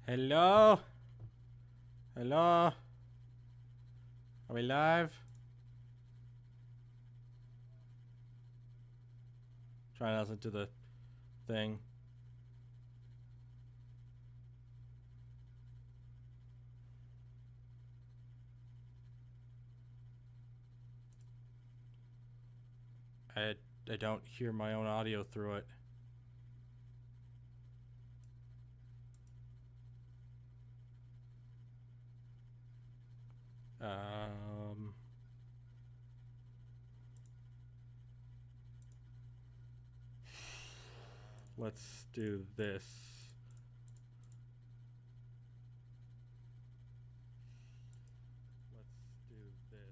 Hello? Hello? Are we live? Try to listen to the thing. I don't hear my own audio through it. Let's do this. Let's do this.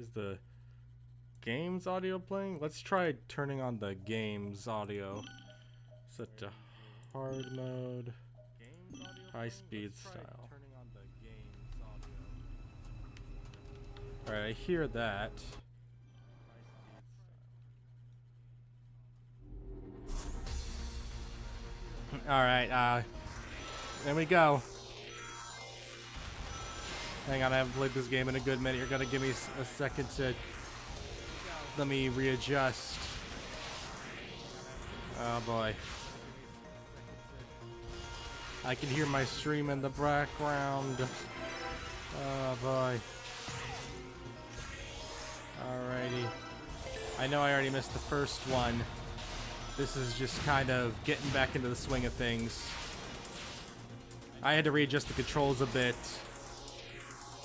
Is the games audio playing? Let's try turning on the games audio. Set to hard mode. High speed style. Alright, I hear that. Alright, there we go. Hang on, I haven't played this game in a good minute. You're gonna give me a second to let me readjust. Oh boy. I can hear my stream in the background. Oh boy. Alrighty. I know I already missed the first one. This is just kind of getting back into the swing of things. I had to readjust the controls a bit,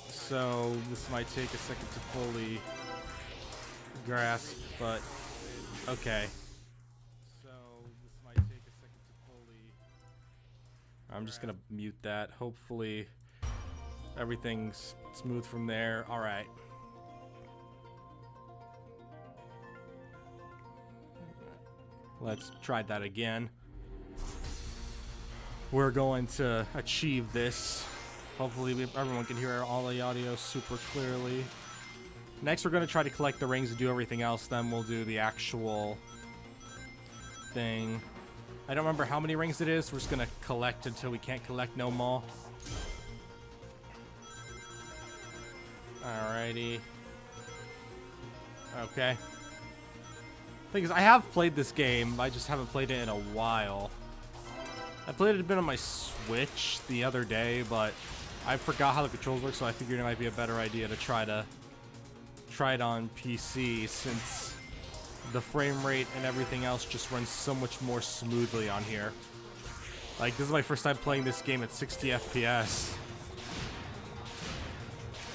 so this might take a second to fully grasp, but okay. I'm just gonna mute that. Hopefully everything's smooth from there. Alright. Let's try that again. We're going to achieve this. Hopefully everyone can hear all the audio super clearly. Next we're going to try to collect the rings and do everything else. Then we'll do the actual thing. I don't remember how many rings it is. We're just going to collect until we can't collect no more. Alrighty. Okay. Thing is, I have played this game, I just haven't played it in a while. I played it a bit on my Switch the other day, but I forgot how the controls work, so I figured it might be a better idea to try it on PC, since the frame rate and everything else just runs so much more smoothly on here. Like, this is my first time playing this game at 60 FPS.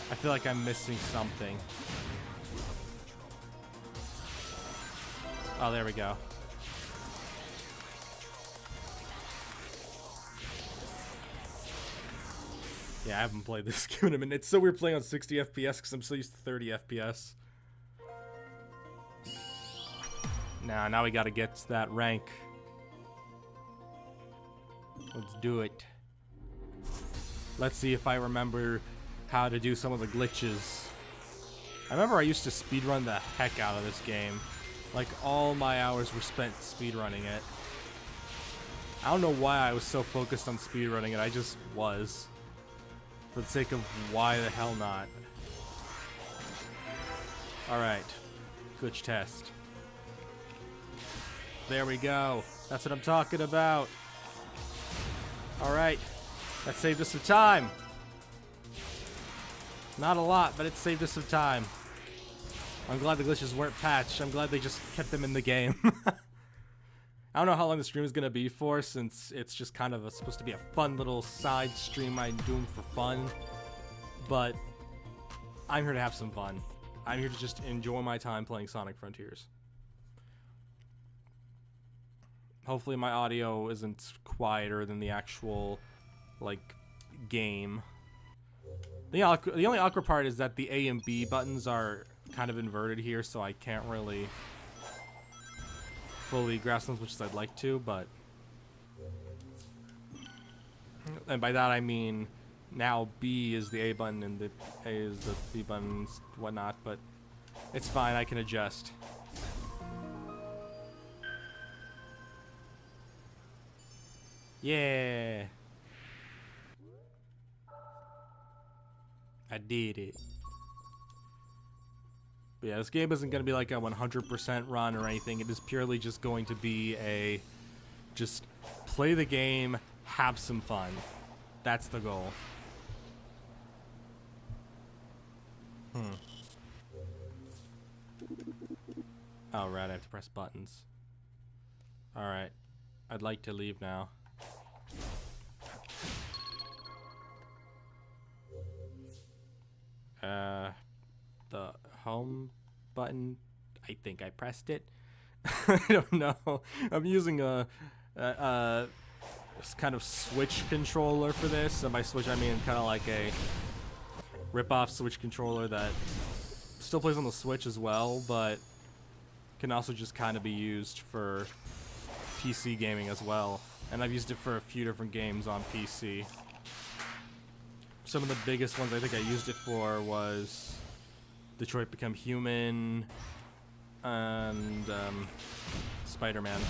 I feel like I'm missing something. Oh, there we go. Yeah, I haven't played this game in a minute. It's so weird playing on 60 FPS because I'm so used to 30 FPS. Now we gotta get to that rank. Let's do it. Let's see if I remember how to do some of the glitches. I remember I used to speedrun the heck out of this game. Like, all my hours were spent speedrunning it. I don't know why I was so focused on speedrunning it, I just was. For the sake of why the hell not. Alright. Glitch test. There we go. That's what I'm talking about. Alright. That saved us some time. Not a lot, but it saved us some time. I'm glad the glitches weren't patched. I'm glad they just kept them in the game. I don't know how long the stream is going to be for, since it's just kind of supposed to be a fun little side stream I'm doing for fun. But I'm here to have some fun. I'm here to just enjoy my time playing Sonic Frontiers. Hopefully my audio isn't quieter than the actual, like, game. The only awkward part is that the A and B buttons are kind of inverted here, so I can't really fully grasp them as much as I'd like to, but... And by that I mean, now B is the A button and the A is the B button and whatnot, but It's fine, I can adjust. Yeah. I did it. But yeah, this game isn't going to be like a 100% run or anything. It is purely just going to be a... just play the game, have some fun. That's the goal. Oh, right, I have to press buttons. Alright. I'd like to leave now. The home button, I think I pressed it. I don't know. I'm using a kind of Switch controller for this. And by Switch, I mean kind of like a rip-off Switch controller that still plays on the Switch as well, but can also just kind of be used for PC gaming as well. And I've used it for a few different games on PC. Some of the biggest ones I think I used it for was Detroit Become Human and Spider-Man.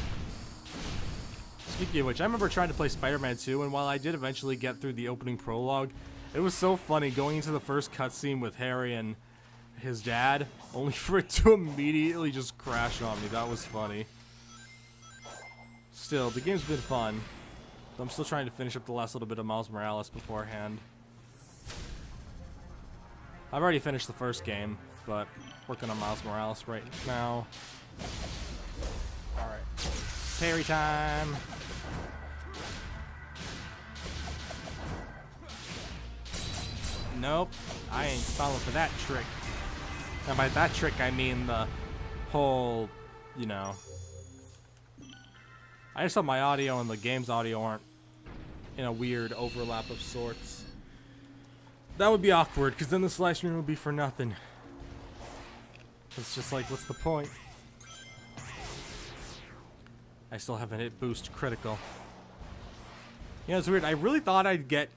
Speaking of which, I remember trying to play Spider-Man 2, and while I did eventually get through the opening prologue, it was so funny going into the first cutscene with Harry and his dad, only for it to immediately just crash on me. That was funny. Still, the game's been fun. I'm still trying to finish up the last little bit of Miles Morales beforehand. I've already finished the first game, but working on Miles Morales right now. Alright. Parry time! Nope. I ain't falling for that trick. And by that trick, I mean the whole, you know... I just hope my audio and the game's audio aren't in a weird overlap of sorts. That would be awkward, because then this live stream would be for nothing. It's just like, what's the point? I still haven't hit boost critical. You know, it's weird. I really thought I'd get,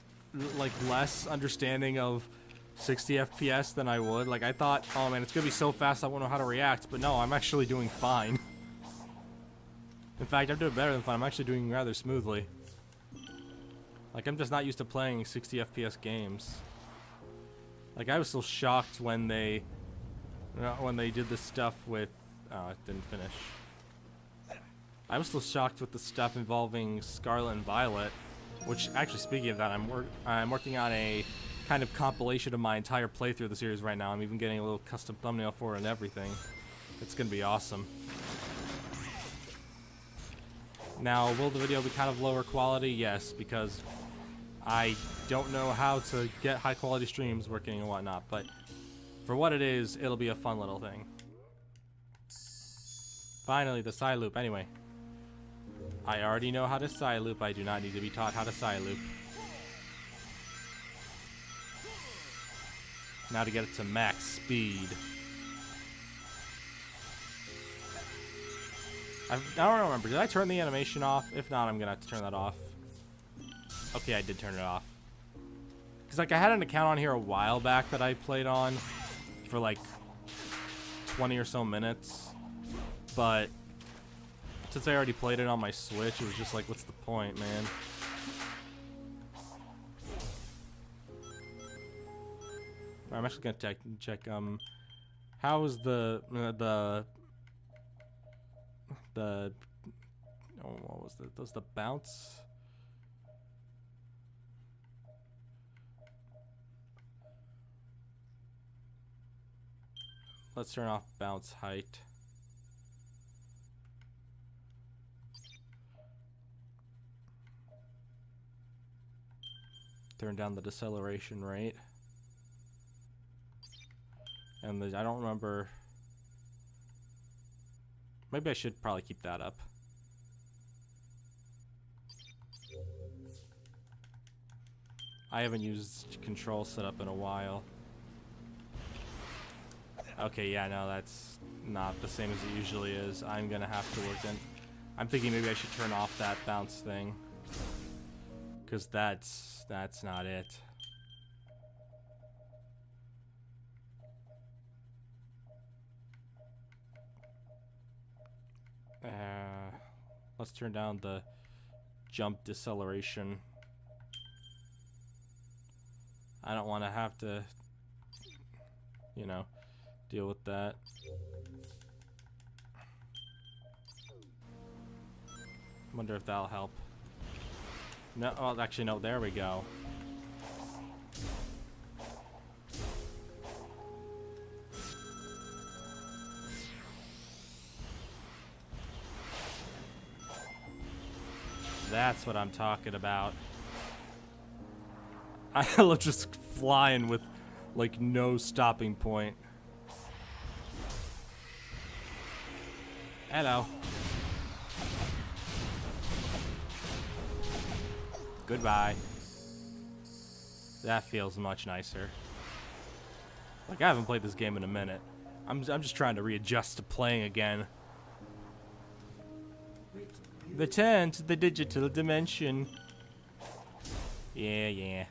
like, less understanding of 60 FPS than I would. Like, I thought, oh man, it's gonna be so fast I won't know how to react. But no, I'm actually doing fine. In fact, I'm doing better than fine. I'm actually doing rather smoothly. Like, I'm just not used to playing 60 FPS games. Like, I was still shocked when they did the stuff with... Oh, it didn't finish. I was still shocked with the stuff involving Scarlet and Violet, which, actually, speaking of that, I'm working on a kind of compilation of my entire playthrough of the series right now. I'm even getting a little custom thumbnail for it and everything. It's gonna be awesome. Now, will the video be kind of lower quality? Yes, because I don't know how to get high quality streams working and whatnot, but for what it is, it'll be a fun little thing. Finally, the side loop. Anyway, I already know how to side loop. I do not need to be taught how to side loop. Now to get it to max speed. I don't remember. Did I turn the animation off? If not, I'm gonna have to turn that off. Okay, I did turn it off. Because, like, I had an account on here a while back that I played on for, like, 20 or so minutes. But since I already played it on my Switch, it was just like, what's the point, man? I'm actually gonna check, how is the oh, what was the, does the bounce? Let's turn off bounce height. Turn down the deceleration rate. And I don't remember. Maybe I should probably keep that up. I haven't used control setup in a while. Okay, yeah, no, that's not the same as it usually is. I'm gonna have to work in. I'm thinking maybe I should turn off that bounce thing. Cause that's not it. Let's turn down the jump deceleration. I don't want to have to, you know, deal with that. Wonder if that'll help. No, well, actually, no, there we go. That's what I'm talking about. I love just flying with, like, no stopping point. Hello. Goodbye. That feels much nicer. Like, I haven't played this game in a minute. I'm just trying to readjust to playing again. Return to the digital dimension. Yeah.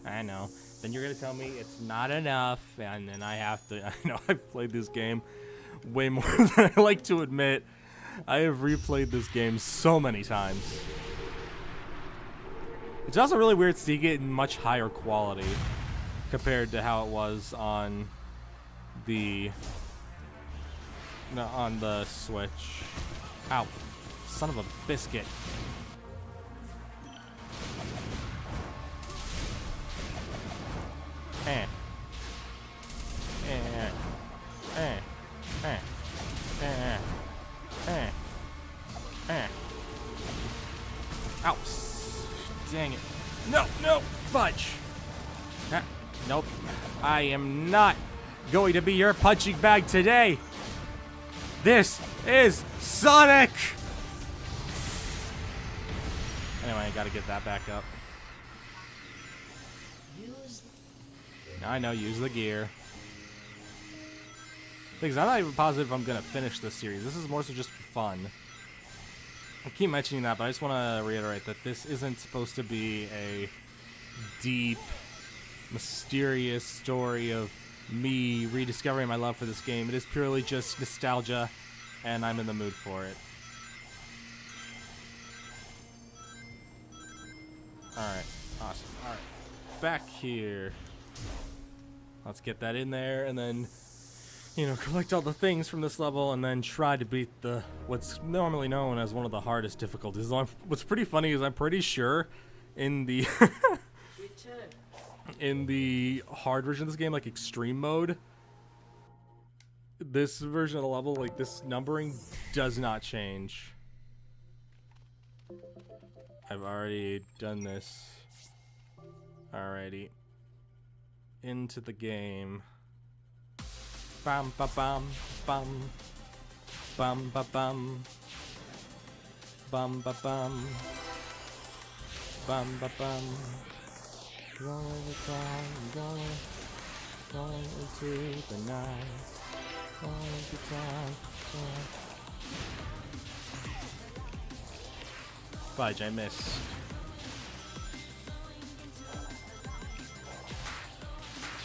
I know. Then you're gonna tell me it's not enough, and then I have to. I know I've played this game way more than I like to admit. I have replayed this game so many times. It's also really weird seeing it in much higher quality compared to how it was on the Switch. Ow. Son of a biscuit. Ow. Dang it. No, fudge. Nope. I am not going to be your punching bag today. This is Sonic! Anyway, I gotta get that back up. I know, use the gear. Because I'm not even positive if I'm gonna finish this series. This is more so just for fun. I keep mentioning that, but I just want to reiterate that this isn't supposed to be a deep, mysterious story of me rediscovering my love for this game. It is purely just nostalgia, and I'm in the mood for it. Alright, awesome. Alright, back here. Let's get that in there, and then, you know, collect all the things from this level, and then try to beat what's normally known as one of the hardest difficulties. What's pretty funny is I'm pretty sure in the in the hard version of this game, like extreme mode, this version of the level, like this numbering does not change. I've already done this. Alrighty. Into the game. Bam ba bam bam bam ba bam bam ba bam bam ba bam. Going the time, going into the night. Going the time, Fudge, I missed.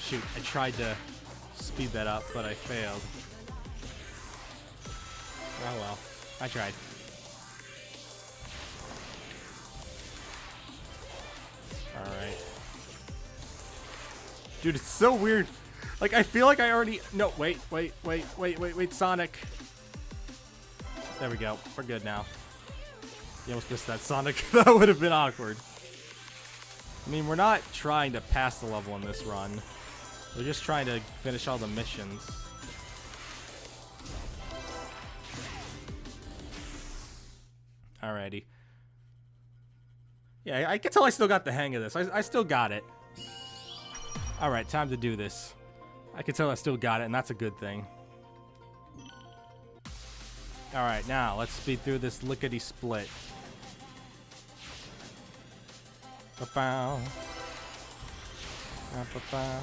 Shoot, I tried to speed that up, but I failed. Oh well, I tried. Alright. Dude, it's so weird. Like, I feel like I already... No, wait, Sonic. There we go. We're good now. You almost missed that, Sonic. That would have been awkward. I mean, we're not trying to pass the level in this run. We're just trying to finish all the missions. Alrighty. Yeah, I can tell I still got the hang of this. I still got it. Alright, time to do this. I can tell I still got it, and that's a good thing. Alright, now, let's speed through this lickety-split. Ba-bow. Ba-bow.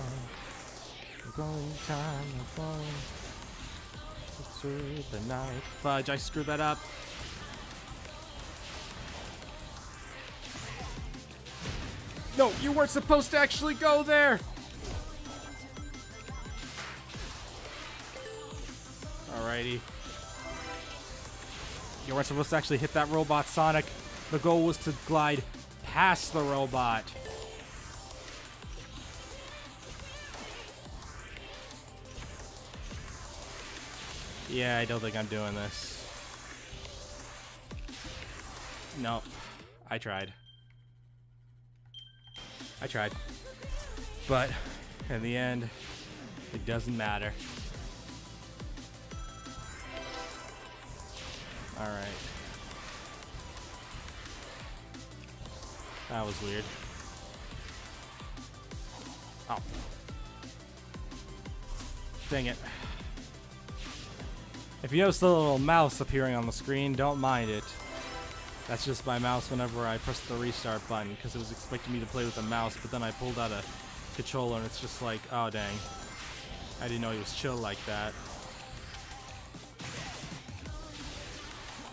Going time, going through the night. Fudge, I screwed that up. No, you weren't supposed to actually go there! Alrighty. You weren't supposed to actually hit that robot, Sonic. The goal was to glide past the robot. Yeah, I don't think I'm doing this. Nope. I tried. But in the end, it doesn't matter. Alright. That was weird. Oh. Dang it. If you notice the little mouse appearing on the screen, don't mind it. That's just my mouse whenever I press the restart button, because it was expecting me to play with a mouse, but then I pulled out a controller and it's just like, oh dang. I didn't know he was chill like that.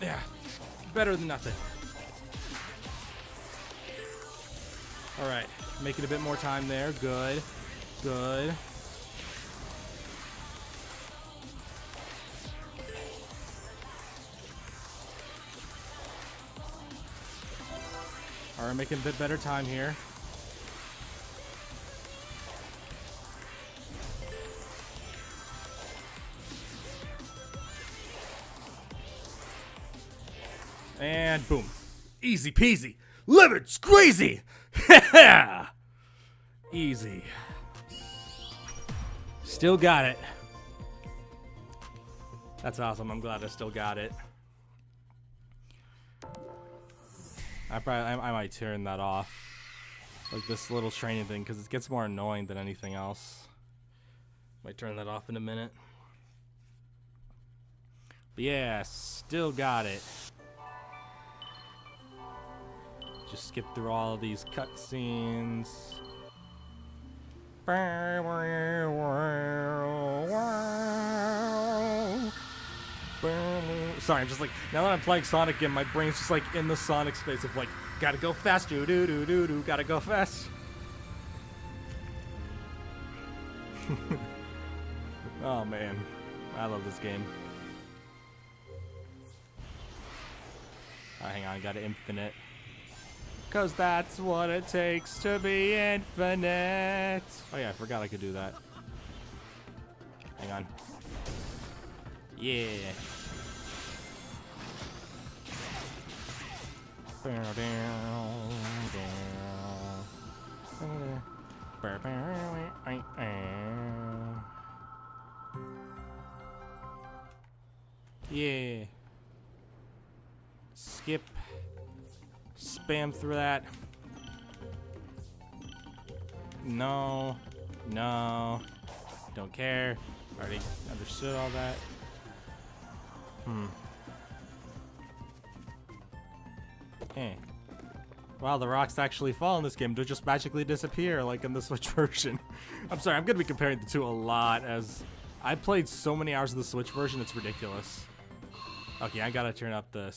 Yeah, better than nothing. Alright, making a bit more time there. Good. Good. Alright, making a bit better time here. And boom. Easy peasy. Lemon squeezy. Easy. Still got it. That's awesome. I'm glad I still got it. I might turn that off. Like this little training thing, because it gets more annoying than anything else. Might turn that off in a minute. But yeah, still got it. Just skip through all of these cutscenes. Sorry, I'm just like, now that I'm playing Sonic again, my brain's just like in the Sonic space of like, gotta go fast, do, gotta go fast. Oh man, I love this game. Oh, hang on, I got infinite. Cause that's what it takes to be infinite. Oh yeah, I forgot I could do that. Hang on. Yeah. Yeah. Skip. Spam through that. No. No. Don't care. Already understood all that. Eh. Wow, the rocks actually fall in this game. They just magically disappear, like in the Switch version. I'm sorry, I'm going to be comparing the two a lot, as I played so many hours of the Switch version, it's ridiculous. Okay, I gotta turn up the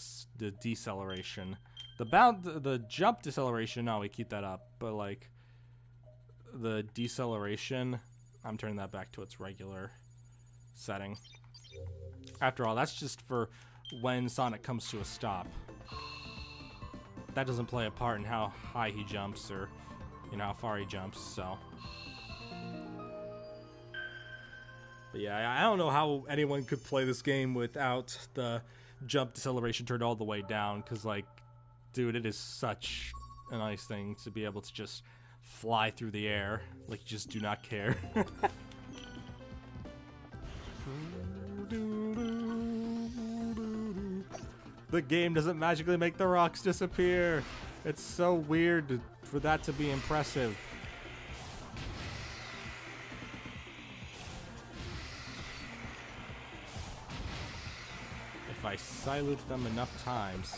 deceleration. The jump deceleration, no, we keep that up. But, like, the deceleration, I'm turning that back to its regular setting. After all, that's just for when Sonic comes to a stop. That doesn't play a part in how high he jumps or, you know, how far he jumps, so. But yeah, I don't know how anyone could play this game without the jump deceleration turned all the way down, because, like, dude, it is such a nice thing to be able to just fly through the air. Like, you just do not care. The game doesn't magically make the rocks disappear. It's so weird for that to be impressive. If I silence them enough times,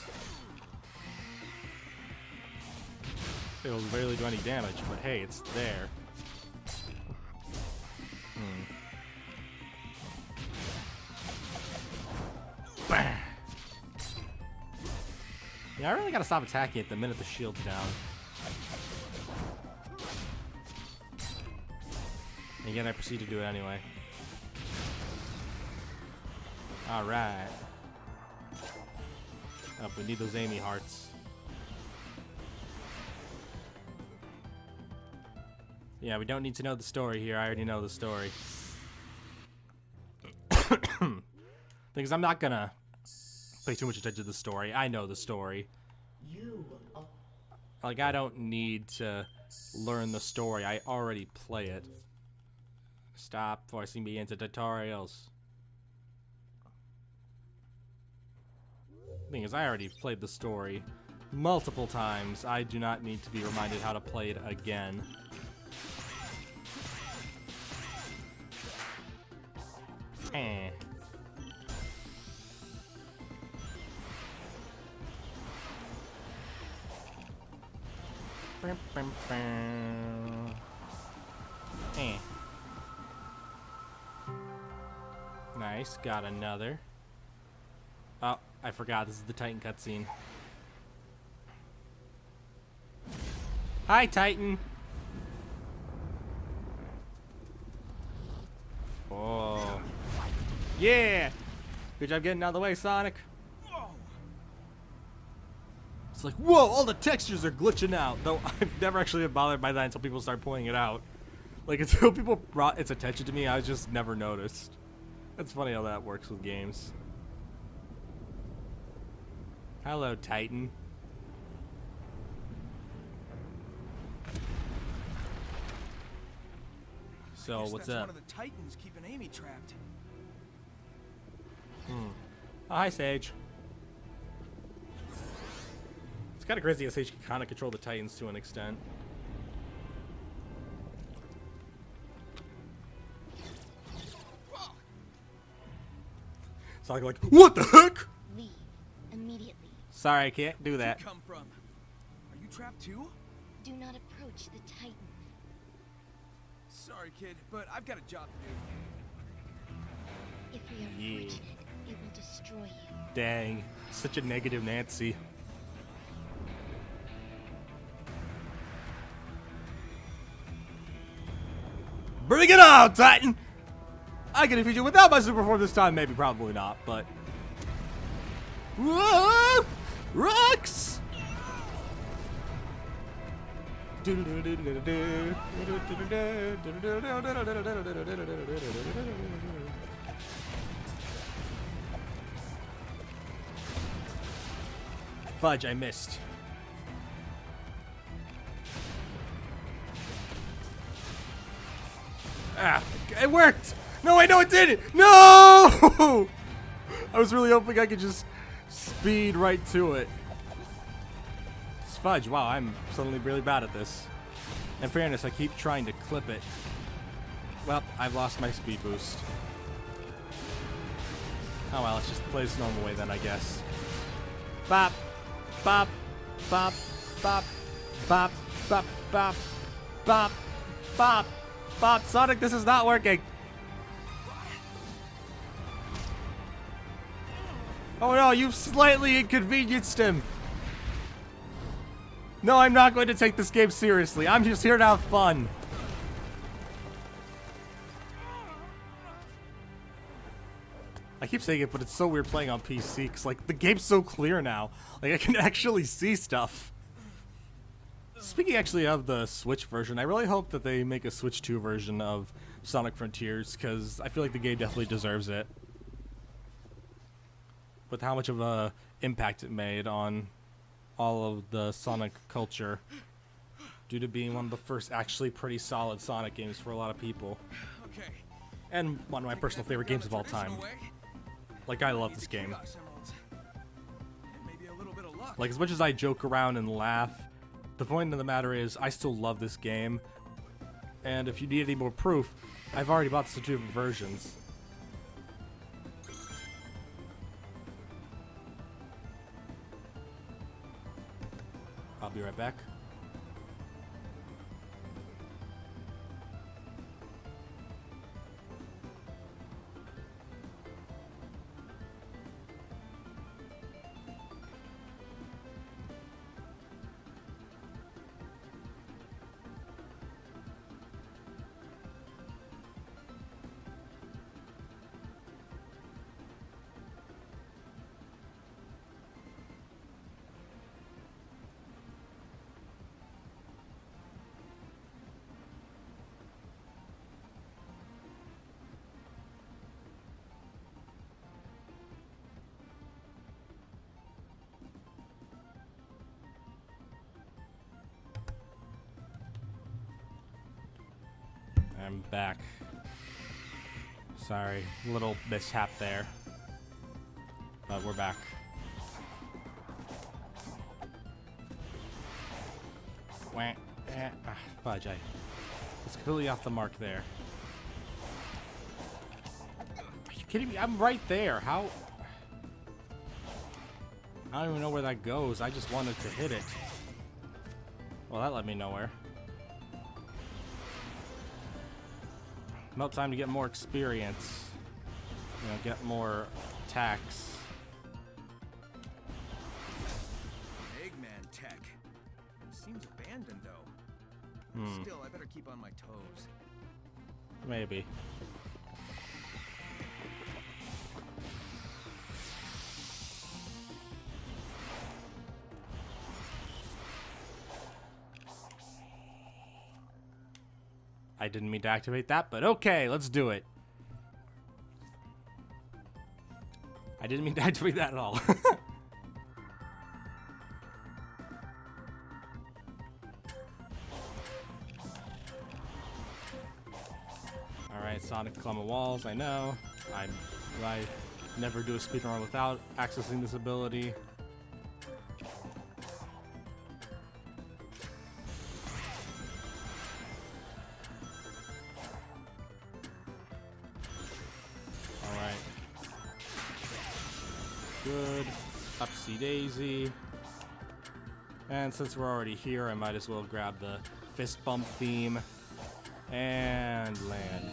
it'll barely do any damage, but hey, it's there. Bam! Yeah, I really gotta stop attacking it the minute the shield's down. And again, I proceed to do it anyway. Alright. Oh, we need those Amy hearts. Yeah, we don't need to know the story here. I already know the story. Because I'm not gonna pay too much attention to the story. I know the story. Like, I don't need to learn the story. I already play it. Stop forcing me into tutorials. The thing is, I already played the story multiple times. I do not need to be reminded how to play it again. Eh. Eh. Nice, got another. Oh, I forgot, this is the Titan cutscene. Hi, Titan! Oh. Yeah! Good job getting out of the way, Sonic. It's like, whoa, all the textures are glitching out. Though I've never actually been bothered by that until people start pointing it out. Like, until people brought its attention to me, I just never noticed. It's funny how that works with games. Hello, Titan. So, what's up? One of the Titans keeping Amy trapped. Oh, hi, Sage. It's kind of crazy how Sage can kind of control the Titans to an extent. Sonic like, what the heck? Leave immediately. Sorry, I can't do that. Where'd you come from? Are you trapped too? Do not approach the Titan. Sorry, kid, but I've got a job to do. If we are fortunate, it will destroy you. Dang, such a negative Nancy. Bring it on, Titan! I can defeat you without my super form this time. Maybe, probably not, but... Whoa! Rocks! Fudge, I missed. Ah, it worked! No, I know it didn't! No! I was really hoping I could just speed right to it. Fudge, wow, I'm suddenly really bad at this. In fairness, I keep trying to clip it. Well, I've lost my speed boost. Oh well, let's just play this normal way then, I guess. Bop, bop, bop, bop, bop, bop, bop, bop, bop, bop. Sonic, this is not working. Oh no, you've slightly inconvenienced him. No, I'm not going to take this game seriously. I'm just here to have fun. I keep saying it, but it's so weird playing on PC, because, like, the game's so clear now. Like, I can actually see stuff. Speaking actually of the Switch version, I really hope that they make a Switch 2 version of Sonic Frontiers, because I feel like the game definitely deserves it. With how much of a impact it made on all of the Sonic culture, due to being one of the first actually pretty solid Sonic games for a lot of people. Okay. And one of my personal favorite games of all time. Like, I love this game. Maybe a little bit of luck. Like, as much as I joke around and laugh, the point of the matter is, I still love this game. And if you need any more proof, I've already bought the 2 different versions. I'll be right back. I'm back. Sorry, little mishap there. But we're back. Wah, fudge, I was completely off the mark there. Are you kidding me? I'm right there. How? I don't even know where that goes. I just wanted to hit it. Well, that led me nowhere. Well, time to get more experience. You know, get more attacks. Eggman tech. Seems abandoned though. Still, I better keep on my toes. Maybe. I didn't mean to activate that, but okay, let's do it. I didn't mean to activate that at all. Alright, Sonic climbing walls, I know. I never do a speedrun without accessing this ability. Good. Upsy daisy. And since we're already here, I might as well grab the fist bump theme and land.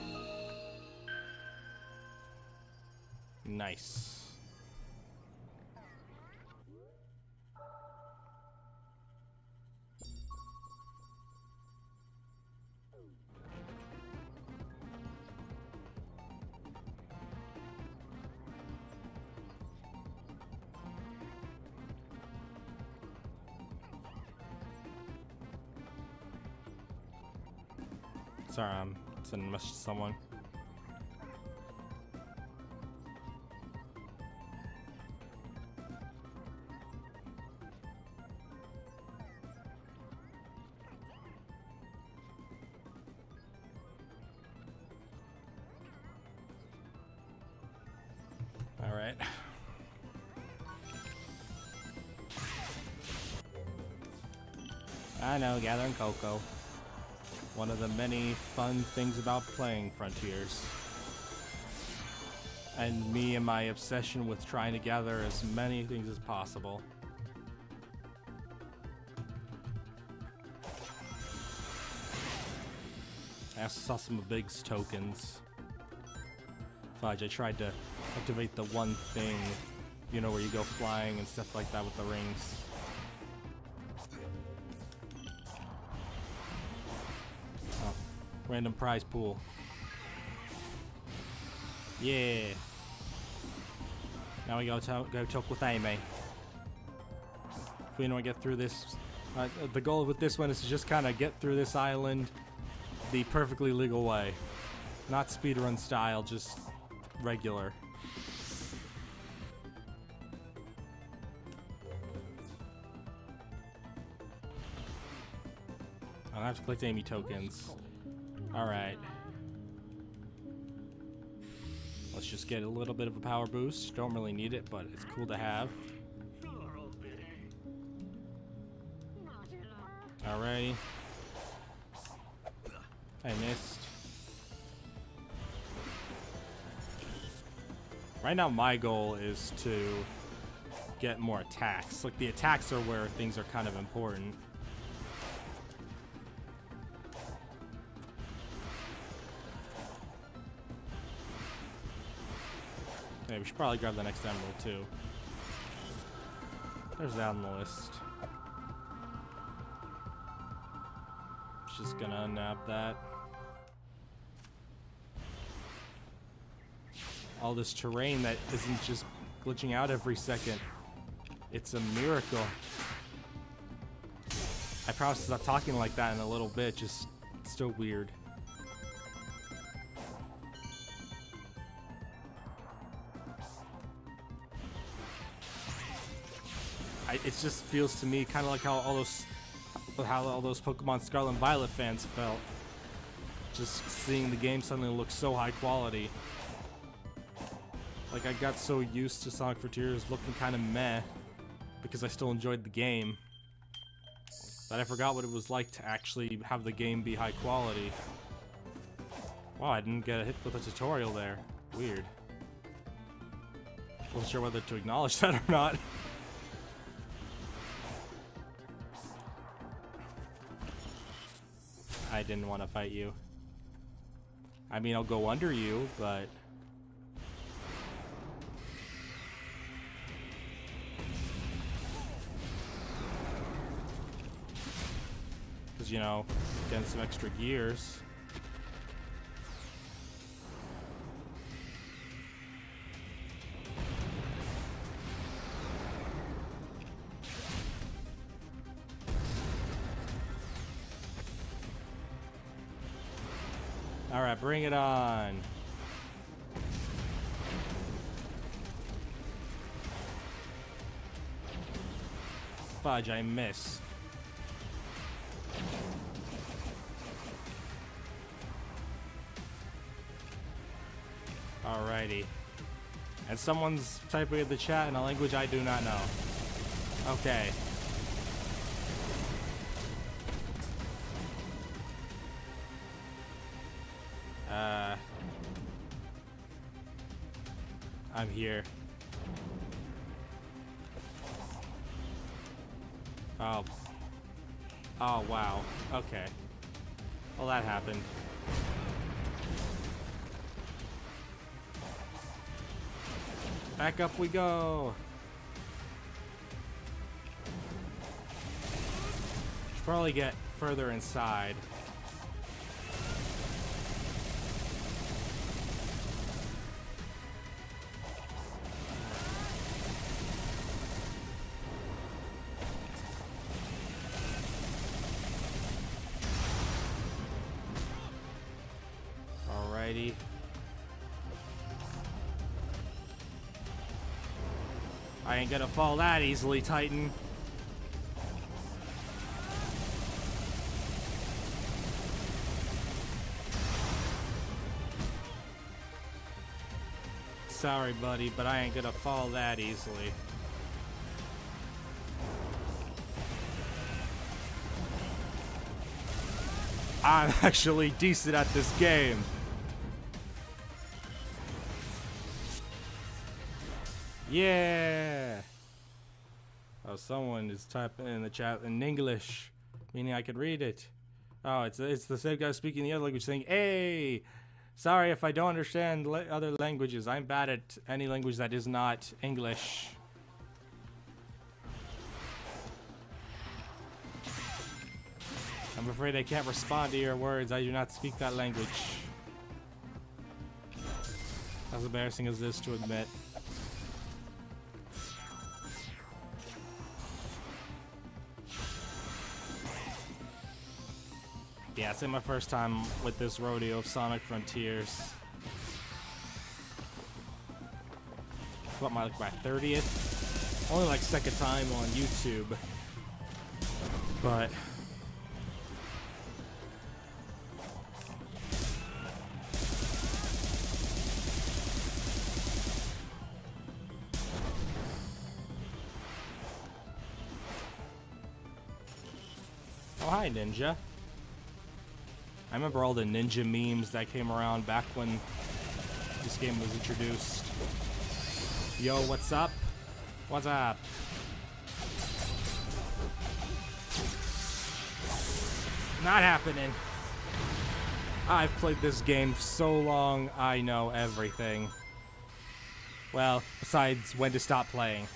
Nice. Sorry, I'm sending a message to someone. All right. I know, gathering cocoa. One of the many fun things about playing Frontiers. And me and my obsession with trying to gather as many things as possible. I also saw some of Big's tokens. Fudge, I tried to activate the one thing, you know, where you go flying and stuff like that with the rings. Random prize pool. Yeah. Now we go talk with Amy. If we don't get through this, the goal with this one is to just kind of get through this island the perfectly legal way, not speedrun style, just regular. I'll have to collect Amy tokens. Alright. Let's just get a little bit of a power boost. Don't really need it, but it's cool to have. Alrighty. I missed. Right now my goal is to get more attacks. Like, the attacks are where things are kind of important. Okay, we should probably grab the next emerald too. There's that on the list. Just gonna nab that. All this terrain that isn't just glitching out every second. It's a miracle. I promise to stop talking like that in a little bit, just still weird. It just feels to me kind of like how all those Pokemon Scarlet and Violet fans felt. just seeing the game suddenly look so high quality. Like, I got so used to Sonic Frontiers looking kind of meh because I still enjoyed the game that I forgot what it was like to actually have the game be high quality. Wow, I didn't get hit with a tutorial there. Weird. Wasn't sure whether to acknowledge that or not. I didn't want to fight you. I mean, I'll go under you, but... because, you know, getting some extra gears. Alright, bring it on. Fudge, I missed. Alrighty. And someone's typing in the chat in a language I do not know. Okay. I'm here. Oh. Oh, wow. Okay. Well, that happened. Back up we go. Should probably get further inside. Alrighty. I ain't gonna fall that easily, Titan. Sorry, buddy, but I ain't gonna fall that easily. I'm actually decent at this game. Yeah. Oh, someone is typing in the chat in English, meaning I could read it. Oh, it's the same guy speaking the other language saying, "Hey, sorry if I don't understand other languages. I'm bad at any language that is not English." I'm afraid I can't respond to your words. I do not speak that language. As embarrassing as this to admit. Yeah, it's my first time with this rodeo of Sonic Frontiers. What, my 30th? Only like second time on YouTube. But oh, hi, Ninja. I remember all the ninja memes that came around back when this game was introduced. Yo, what's up? What's up? Not happening. I've played this game so long, I know everything. Well, besides when to stop playing.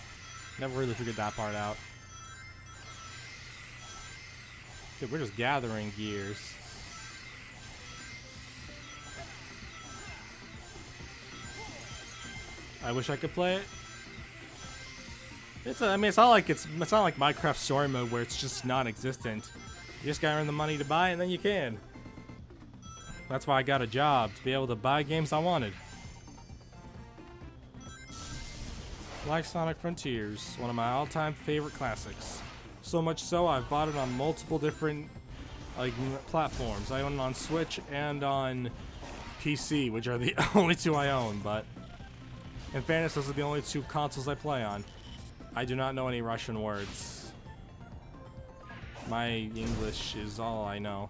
Never really figured that part out. Dude, we're just gathering gears. I wish I could play it. I mean, it's not like Minecraft Story Mode where it's just non-existent. You just gotta earn the money to buy it, and then you can. That's why I got a job, to be able to buy games I wanted. Like Sonic Frontiers, one of my all-time favorite classics. So much so, I've bought it on multiple different like platforms. I own it on Switch and on PC, which are the only two I own. But in fairness, those are the only two consoles I play on. I do not know any Russian words. My English is all I know.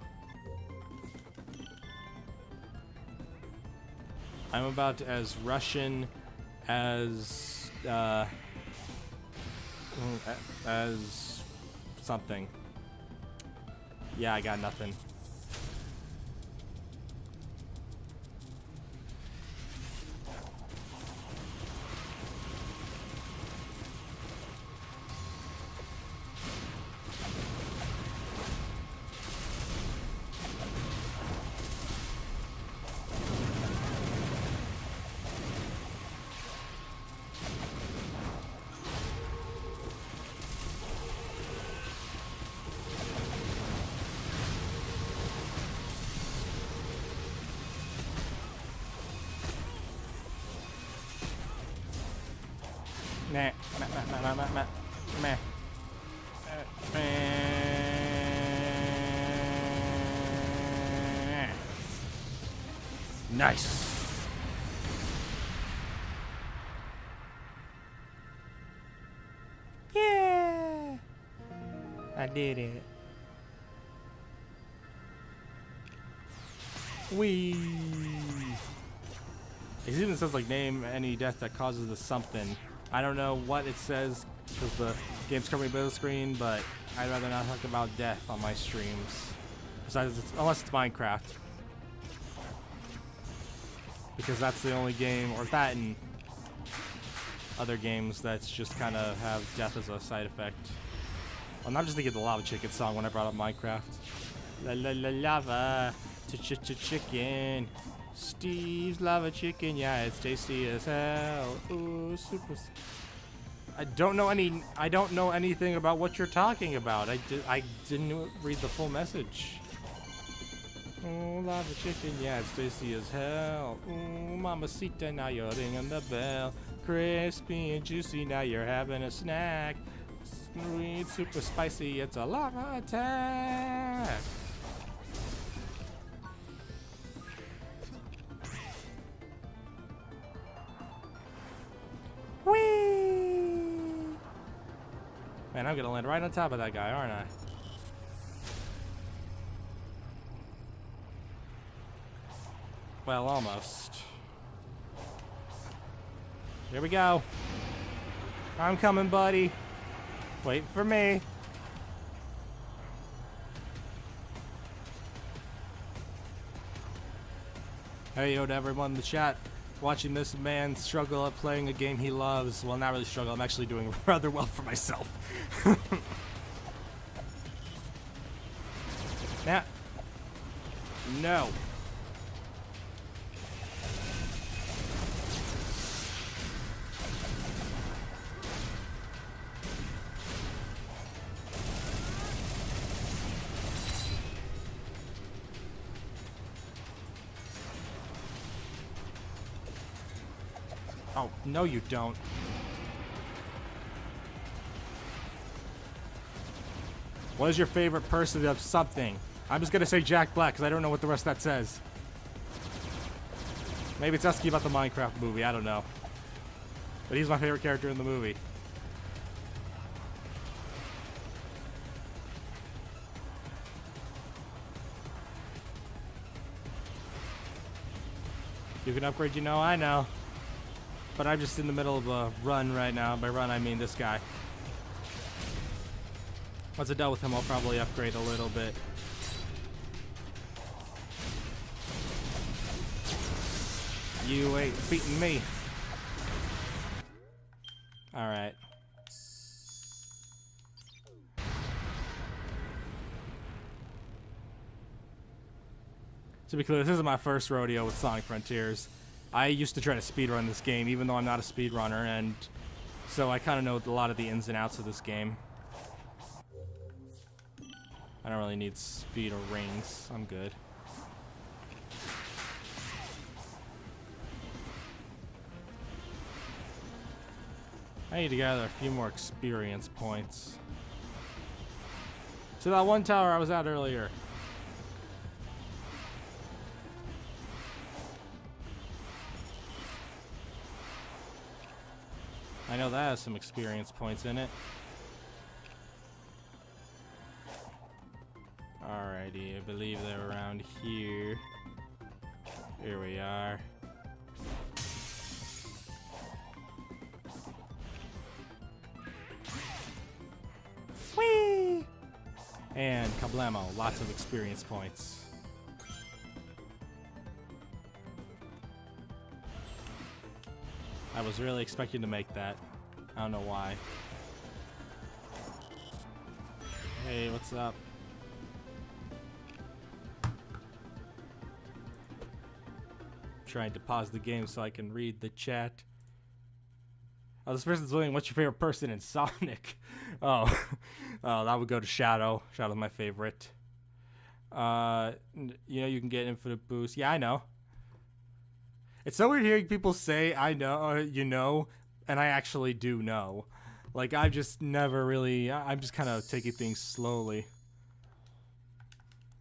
I'm about as Russian as something. Yeah, I got nothing. Meh, meh, meh, meh, meh, meh, meh. Nice. Yeah, I did it. Wee. It even says like name any death that causes the something. I don't know what it says because the game's covering the screen, but I'd rather not talk about death on my streams. Besides, unless it's Minecraft. Because that's the only game, or that and other games that's just kind of have death as a side effect. I'm not just thinking of the Lava Chicken song when I brought up Minecraft. La la la lava, chicken. Steve's Lava Chicken, yeah, it's tasty as hell. Ooh, super. I don't know anything about what you're talking about. I didn't read the full message. Oh, Lava Chicken, yeah, it's tasty as hell. Ooh, Mamacita, now you're ringing the bell. Crispy and juicy, now you're having a snack. Sweet, super spicy, it's a lava attack. Whee! Man, I'm gonna land right on top of that guy, aren't I? Well, almost. Here we go. I'm coming, buddy. Wait for me. Hey, yo to everyone in the chat. Watching this man struggle at playing a game he loves. Well, not really struggle. I'm actually doing rather well for myself. Nah. No. Oh, no you don't. What is your favorite person of something? I'm just gonna say Jack Black because I don't know what the rest of that says. Maybe it's asking about the Minecraft movie, I don't know. But he's my favorite character in the movie. You can upgrade, you know, I know. But I'm just in the middle of a run right now. By run, I mean this guy. Once I'm done with him, I'll probably upgrade a little bit. You ain't beating me. Alright. To be clear, this isn't my first rodeo with Sonic Frontiers. I used to try to speedrun this game, even though I'm not a speedrunner, and so I kind of know a lot of the ins and outs of this game. I don't really need speed or rings. I'm good. I need to gather a few more experience points. So that one tower I was at earlier. I know that has some experience points in it. Alrighty, I believe they're around here. Here we are. Whee! And kablamo, lots of experience points. I was really expecting to make that. I don't know why. Hey, what's up? Trying to pause the game so I can read the chat. Oh, this person's wondering, what's your favorite person in Sonic? Oh, oh, that would go to Shadow. Shadow's my favorite. You know, you can get infinite boost. Yeah, I know. It's so weird hearing people say, I know, you know, and I actually do know. Like, I've just never really, I'm just kind of taking things slowly.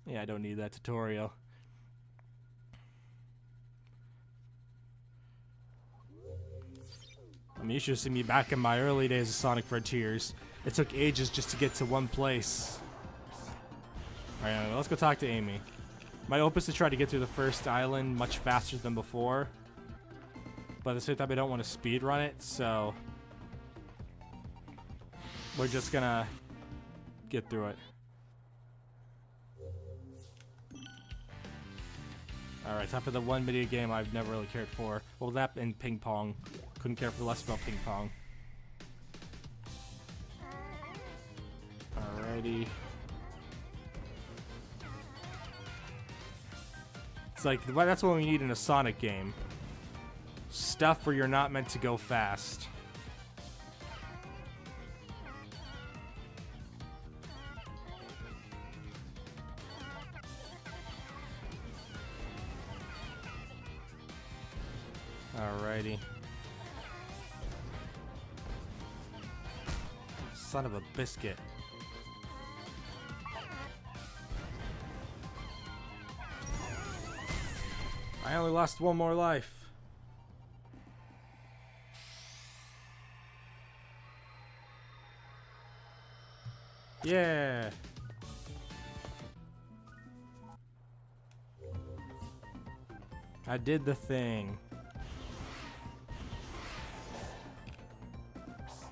Yeah, I don't need that tutorial. I mean, you should have seen me back in my early days of Sonic Frontiers. It took ages just to get to one place. Alright, anyway, let's go talk to Amy. My hope is to try to get through the first island much faster than before. But at the same time, I don't want to speed run it, so we're just gonna get through it. Alright, time for the one video game I've never really cared for. Well, that and ping pong. Couldn't care for less about ping pong. Alrighty. It's like, that's what we need in a Sonic game. Stuff where you're not meant to go fast. Alrighty. Son of a biscuit. I only lost one more life. Yeah. I did the thing.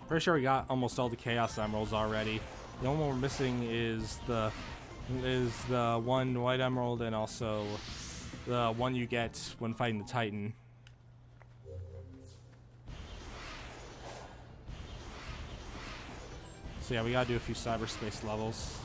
Pretty sure we got almost all the Chaos Emeralds already. The only one we're missing is the one White Emerald and also the one you get when fighting the Titan. So yeah, we gotta do a few cyberspace levels.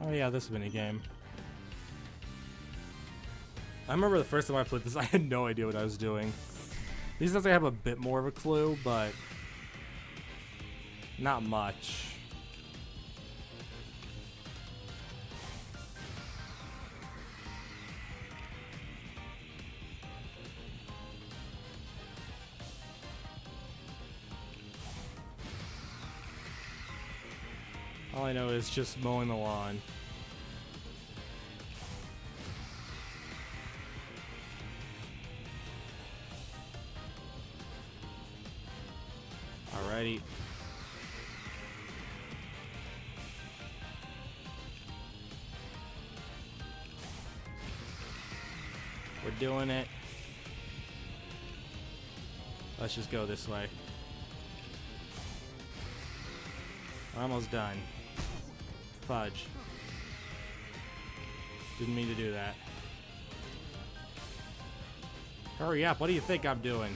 Oh yeah, this minigame. I remember the first time I played this, I had no idea what I was doing. These days I have a bit more of a clue, but not much. All I know is just mowing the lawn. Alrighty. We're doing it. Let's just go this way. We're almost done. Fudge. Didn't mean to do that. Hurry up, what do you think I'm doing?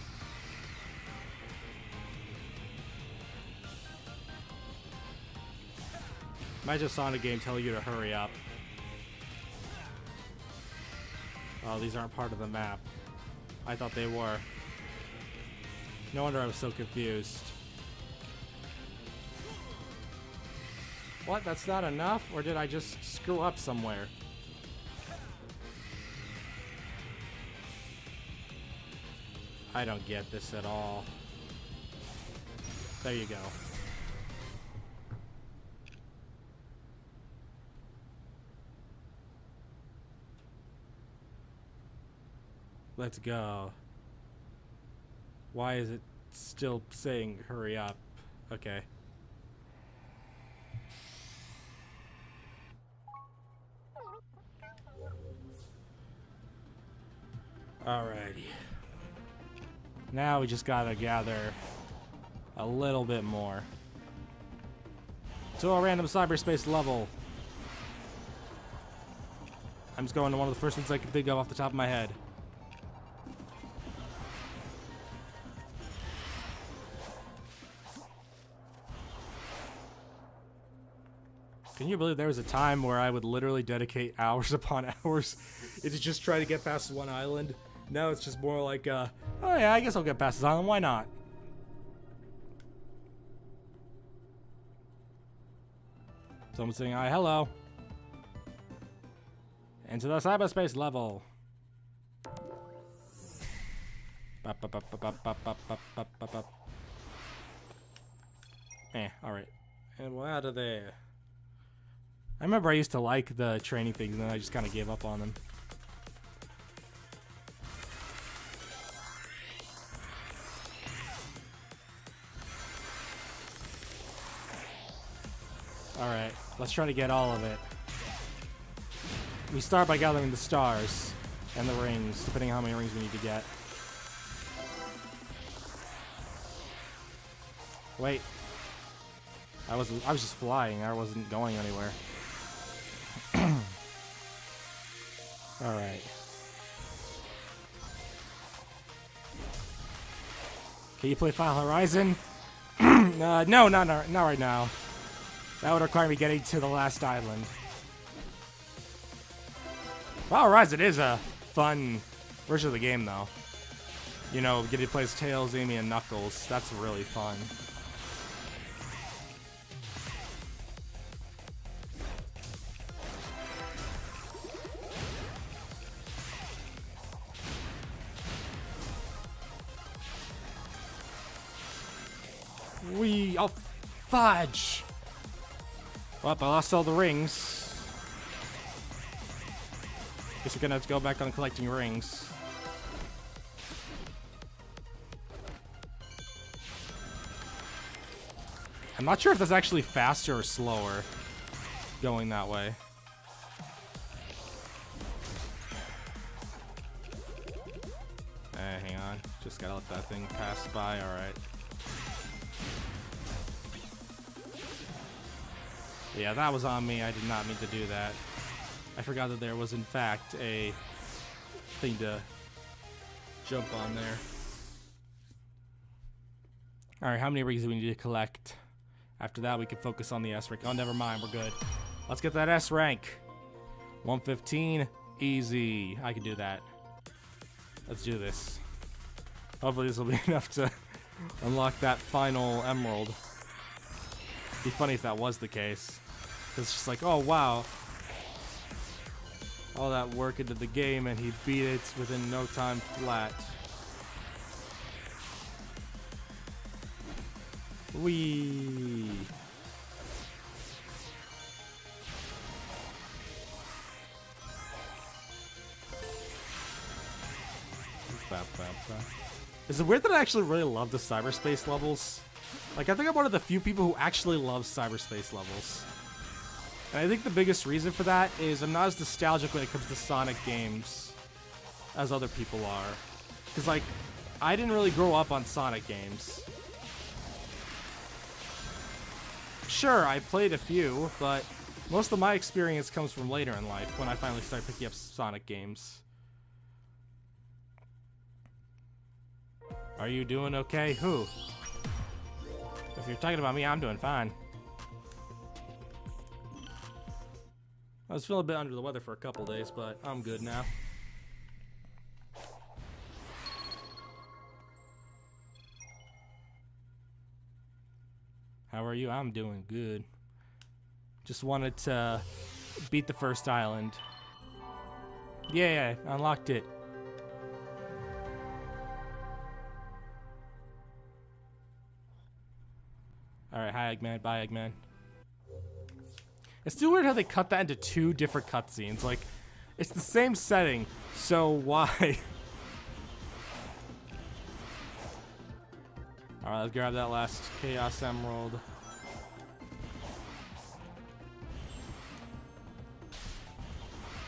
Imagine a Sonic game telling you to hurry up. Oh, these aren't part of the map. I thought they were. No wonder I was so confused. What? That's not enough? Or did I just screw up somewhere? I don't get this at all. There you go. Let's go. Why is it still saying hurry up? Okay. Alrighty. Now we just gotta gather a little bit more. To a random cyberspace level. I'm just going to one of the first ones I can think of off the top of my head. Can you believe there was a time where I would literally dedicate hours upon hours into just trying to get past one island? Now it's just more like, oh yeah, I guess I'll get past this island, why not? Someone's saying, hi, hello. Into the cyberspace level. Alright. And we're out of there. I remember I used to like the training things, and then I just kind of gave up on them. Alright, let's try to get all of it. We start by gathering the stars and the rings, depending on how many rings we need to get. Wait. I was just flying, I wasn't going anywhere. Alright. Can you play Final Horizon? No, not right now. That would require me getting to the last island. Final Horizon is a fun version of the game, though. You know, getting to play as Tails, Amy, and Knuckles. That's really fun. Oh, fudge! Well, I lost all the rings. Guess we're gonna have to go back on collecting rings. I'm not sure if that's actually faster or slower going that way. Hang on. Just gotta let that thing pass by. Alright. Yeah, that was on me. I did not mean to do that. I forgot that there was, in fact, a thing to jump on there. Alright, how many rings do we need to collect? After that, we can focus on the S rank. Oh, never mind. We're good. Let's get that S rank. 115. Easy. I can do that. Let's do this. Hopefully this will be enough to unlock that final emerald. It'd be funny if that was the case. It's just like, oh wow. All that work into the game and he beat it within no time flat. Whee! Is it weird that I actually really love the cyberspace levels? Like, I think I'm one of the few people who actually love cyberspace levels. And I think the biggest reason for that is I'm not as nostalgic when it comes to Sonic games as other people are. Because, like, I didn't really grow up on Sonic games. Sure, I played a few, but most of my experience comes from later in life when I finally started picking up Sonic games. Are you doing okay? Who? If you're talking about me, I'm doing fine. I was feeling a bit under the weather for a couple days, but I'm good now. How are you? I'm doing good. Just wanted to beat the first island. Yeah, unlocked it. Alright, hi Eggman, bye Eggman. It's still weird how they cut that into two different cutscenes. Like, it's the same setting, so why? Alright, let's grab that last Chaos Emerald.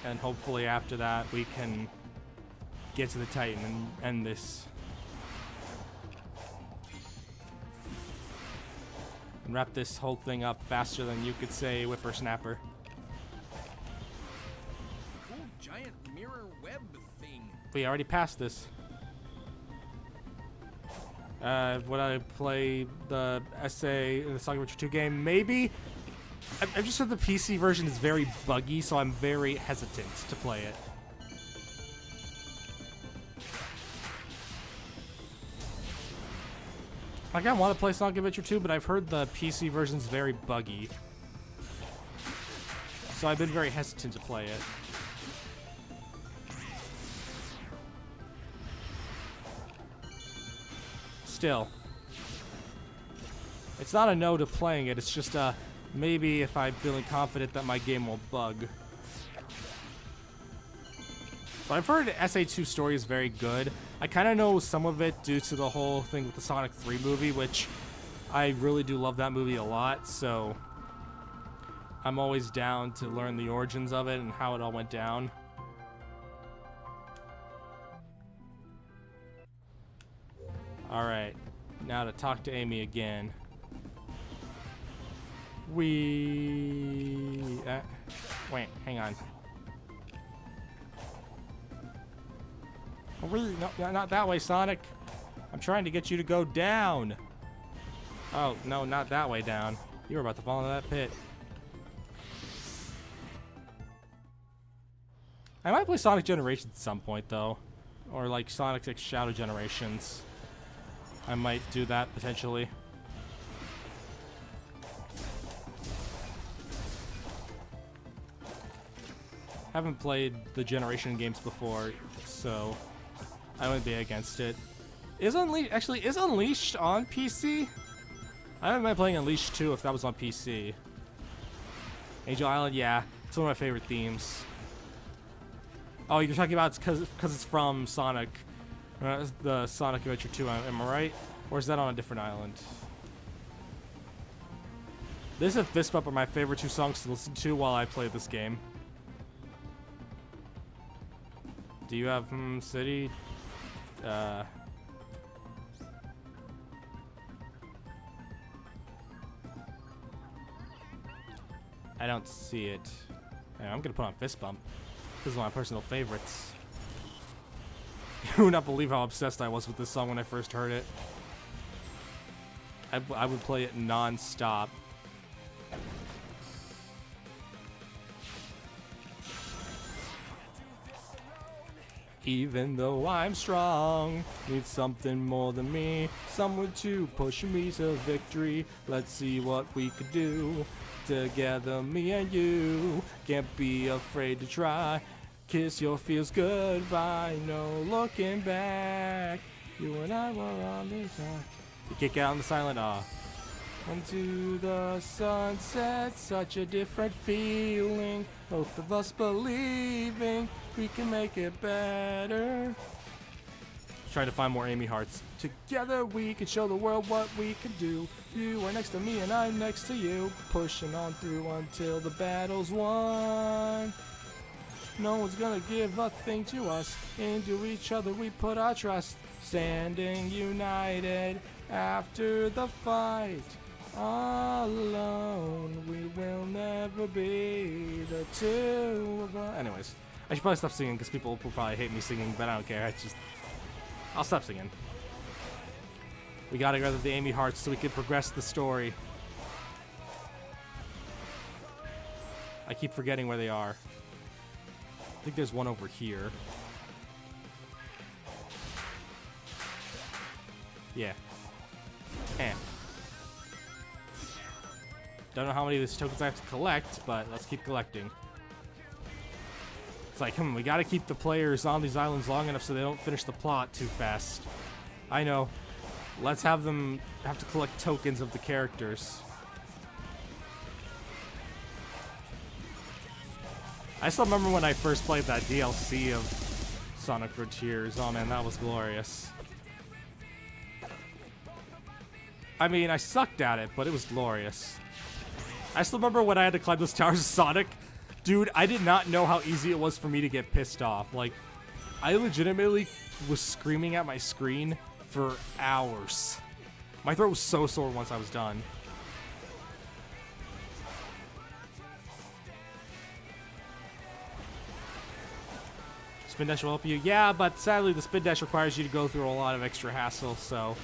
And hopefully after that we can get to the Titan and end this. And wrap this whole thing up faster than you could say whippersnapper. Cool giant mirror web thing. We already passed this. Would I play the essay in the Sonic Adventure 2 game? Maybe. I've just heard the PC version is very buggy, so I'm very hesitant to play it. Like, I want to play Sonic Adventure 2, but I've heard the PC version is very buggy. So I've been very hesitant to play it. Still, it's not a no to playing it, it's just a maybe if I'm feeling confident that my game will bug. But I've heard SA2 story is very good. I kind of know some of it due to the whole thing with the Sonic 3 movie, which I really do love that movie a lot, so I'm always down to learn the origins of it and how it all went down. Alright, now to talk to Amy again. Wait, hang on. No, not that way, Sonic. I'm trying to get you to go down. Oh, no, not that way down. You were about to fall into that pit. I might play Sonic Generations at some point, though. Or like Sonic X Shadow Generations. I might do that potentially. Haven't played the Generation games before, so I wouldn't be against it. Is Unleashed on PC? I wouldn't mind playing Unleashed 2 if that was on PC. Angel Island, yeah, it's one of my favorite themes. Oh, you're talking about because it's from Sonic. The Sonic Adventure 2, am I right? Or is that on a different island? This and Fist Bump are my favorite two songs to listen to while I play this game. Do you have City? I don't see it. Yeah, I'm gonna put on Fist Bump. This is one of my personal favorites. You would not believe how obsessed I was with this song when I first heard it. I would play it non-stop. Even though I'm strong, need something more than me. Someone to push me to victory. Let's see what we could do. Together, me and you. Can't be afraid to try. Kiss your feels goodbye. No looking back. You and I were on this side. You kick out in the silent awe. Into the sunset, such a different feeling. Both of us believing we can make it better. Trying to find more Amy hearts. Together we can show the world what we can do. You are next to me and I'm next to you. Pushing on through until the battle's won. No one's gonna give a thing to us. Into each other we put our trust. Standing united after the fight. Alone, we will never be the two of us. Anyways, I should probably stop singing because people will probably hate me singing, but I don't care. I'll stop singing. We gotta gather the Amy hearts so we can progress the story. I keep forgetting where they are. I think there's one over here. Yeah. And don't know how many of these tokens I have to collect, but let's keep collecting. It's like, we gotta keep the players on these islands long enough so they don't finish the plot too fast. I know. Let's have them have to collect tokens of the characters. I still remember when I first played that DLC of Sonic Frontiers. Oh man, that was glorious. I mean, I sucked at it, but it was glorious. I still remember when I had to climb those towers of Sonic. Dude, I did not know how easy it was for me to get pissed off. Like, I legitimately was screaming at my screen for hours. My throat was so sore once I was done. Spin dash will help you. Yeah, but sadly the spin dash requires you to go through a lot of extra hassle, so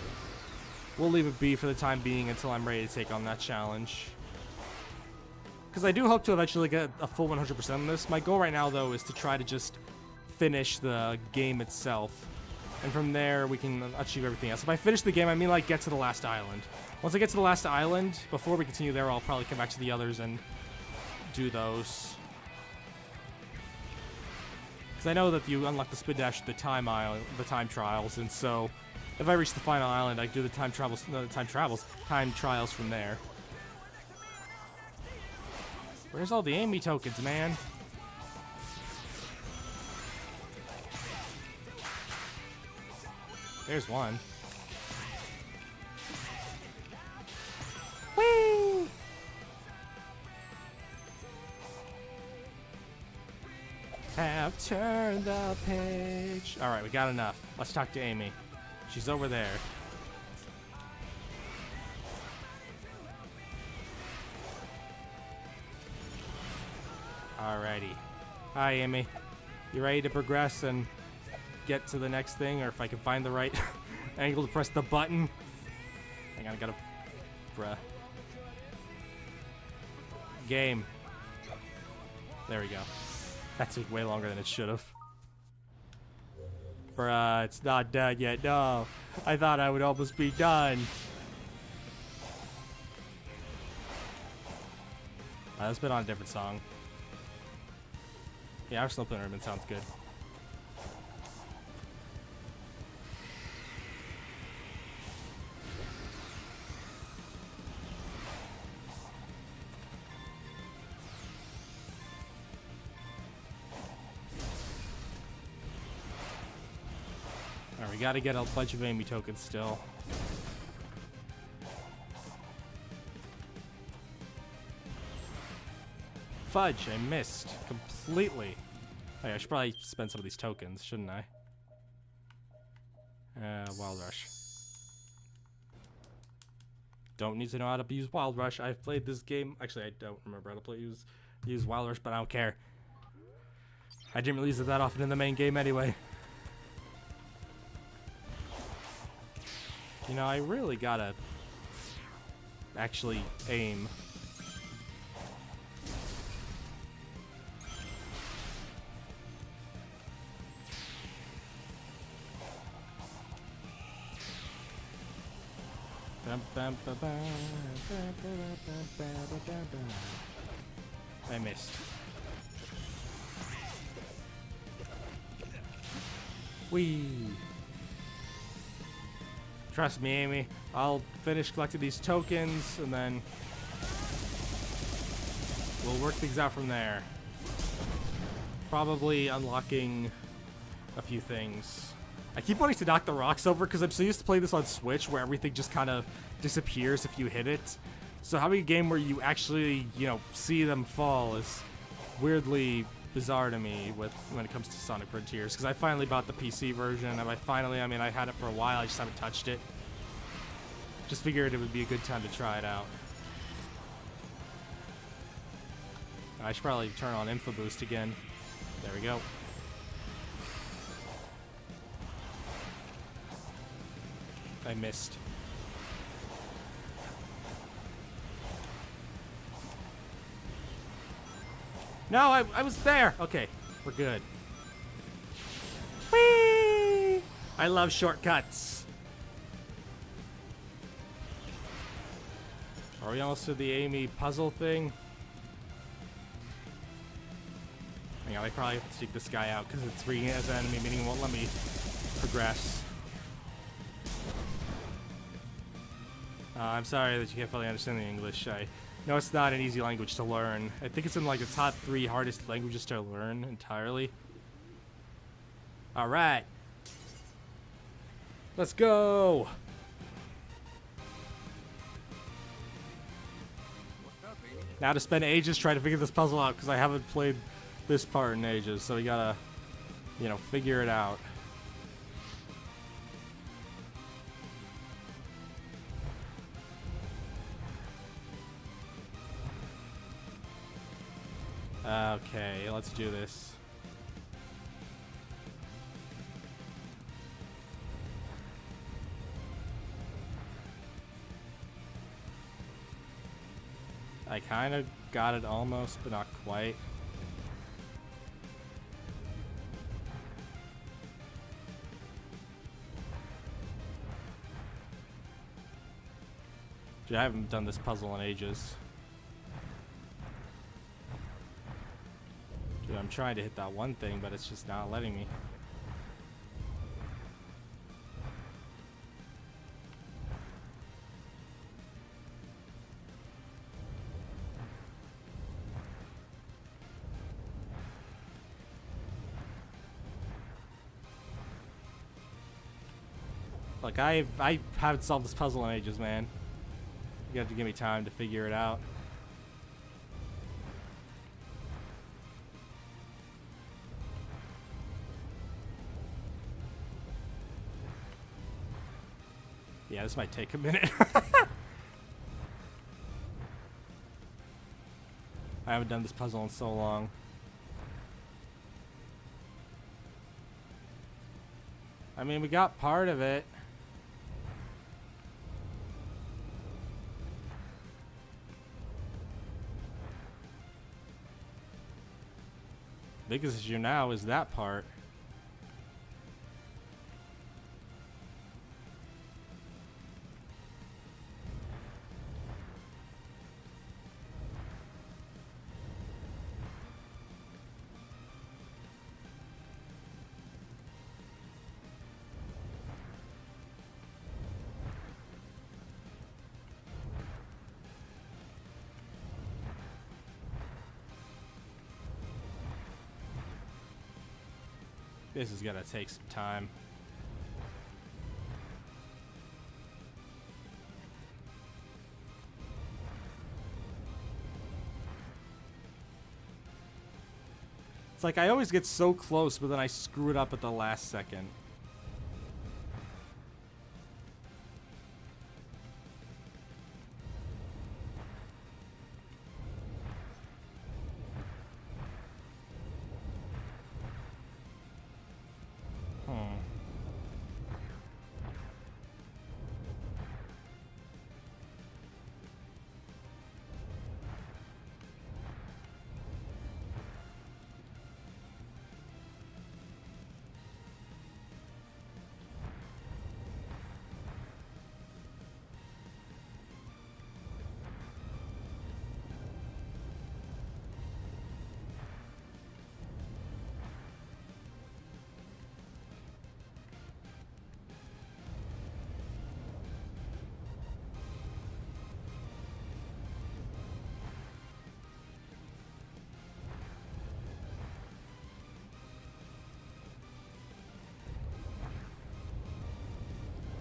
we'll leave it be for the time being until I'm ready to take on that challenge. Because I do hope to eventually get a full 100% on this. My goal right now, though, is to try to just finish the game itself. And from there, we can achieve everything else. If I finish the game, I mean, like, get to the last island. Once I get to the last island, before we continue there, I'll probably come back to the others and do those. Because I know that you unlock the spin dash at the time trials, and so if I reach the final island, I do the time trials from there. Where's all the Amy tokens, man? There's one. Whee! Have turned the page. All right, we got enough. Let's talk to Amy. She's over there. Alrighty. Hi, Amy. You ready to progress and get to the next thing? Or if I can find the right angle to press the button. Hang on, I gotta... Bruh. Game. There we go. That took way longer than it should have. Bruh, it's not done yet. No. I thought I would almost be done. Let's put on a different song. Yeah, our Snowplant Ribbon sounds good. Alright, we gotta get a bunch of Amy tokens still. Fudge, I missed completely. Oh yeah, I should probably spend some of these tokens, shouldn't I? Wild Rush. Don't need to know how to use Wild Rush. I've played this game. Actually, I don't remember how to use Wild Rush, but I don't care. I didn't really use it that often in the main game anyway. You know, I really gotta actually aim. I missed. Whee! Trust me, Amy. I'll finish collecting these tokens, and then we'll work things out from there. Probably unlocking a few things. I keep wanting to knock the rocks over because I'm so used to playing this on Switch where everything just kind of disappears if you hit it. So having a game where you actually, you know, see them fall is weirdly bizarre to me when it comes to Sonic Frontiers, because I finally bought the PC version, and I mean, I had it for a while, I just haven't touched it. Just figured it would be a good time to try it out. I should probably turn on Info Boost again. There we go. I missed. No, I was there. Okay, we're good. Whee! I love shortcuts. Are we almost to the Amy puzzle thing? Hang on, I probably have to seek this guy out because it's reading it as an enemy, meaning it won't let me progress. I'm sorry that you can't fully understand the English. I know it's not an easy language to learn. I think it's in like the top 3 hardest languages to learn entirely. Alright. Let's go! Now to spend ages trying to figure this puzzle out because I haven't played this part in ages. So we gotta, you know, figure it out. Okay, let's do this. I kind of got it almost, but not quite. Dude, I haven't done this puzzle in ages. Dude, I'm trying to hit that one thing, but it's just not letting me. Like, I haven't solved this puzzle in ages, man. You have to give me time to figure it out. Yeah, this might take a minute. I haven't done this puzzle in so long. I mean, we got part of it. Biggest issue now is that part. This is gonna take some time. It's like I always get so close, but then I screw it up at the last second.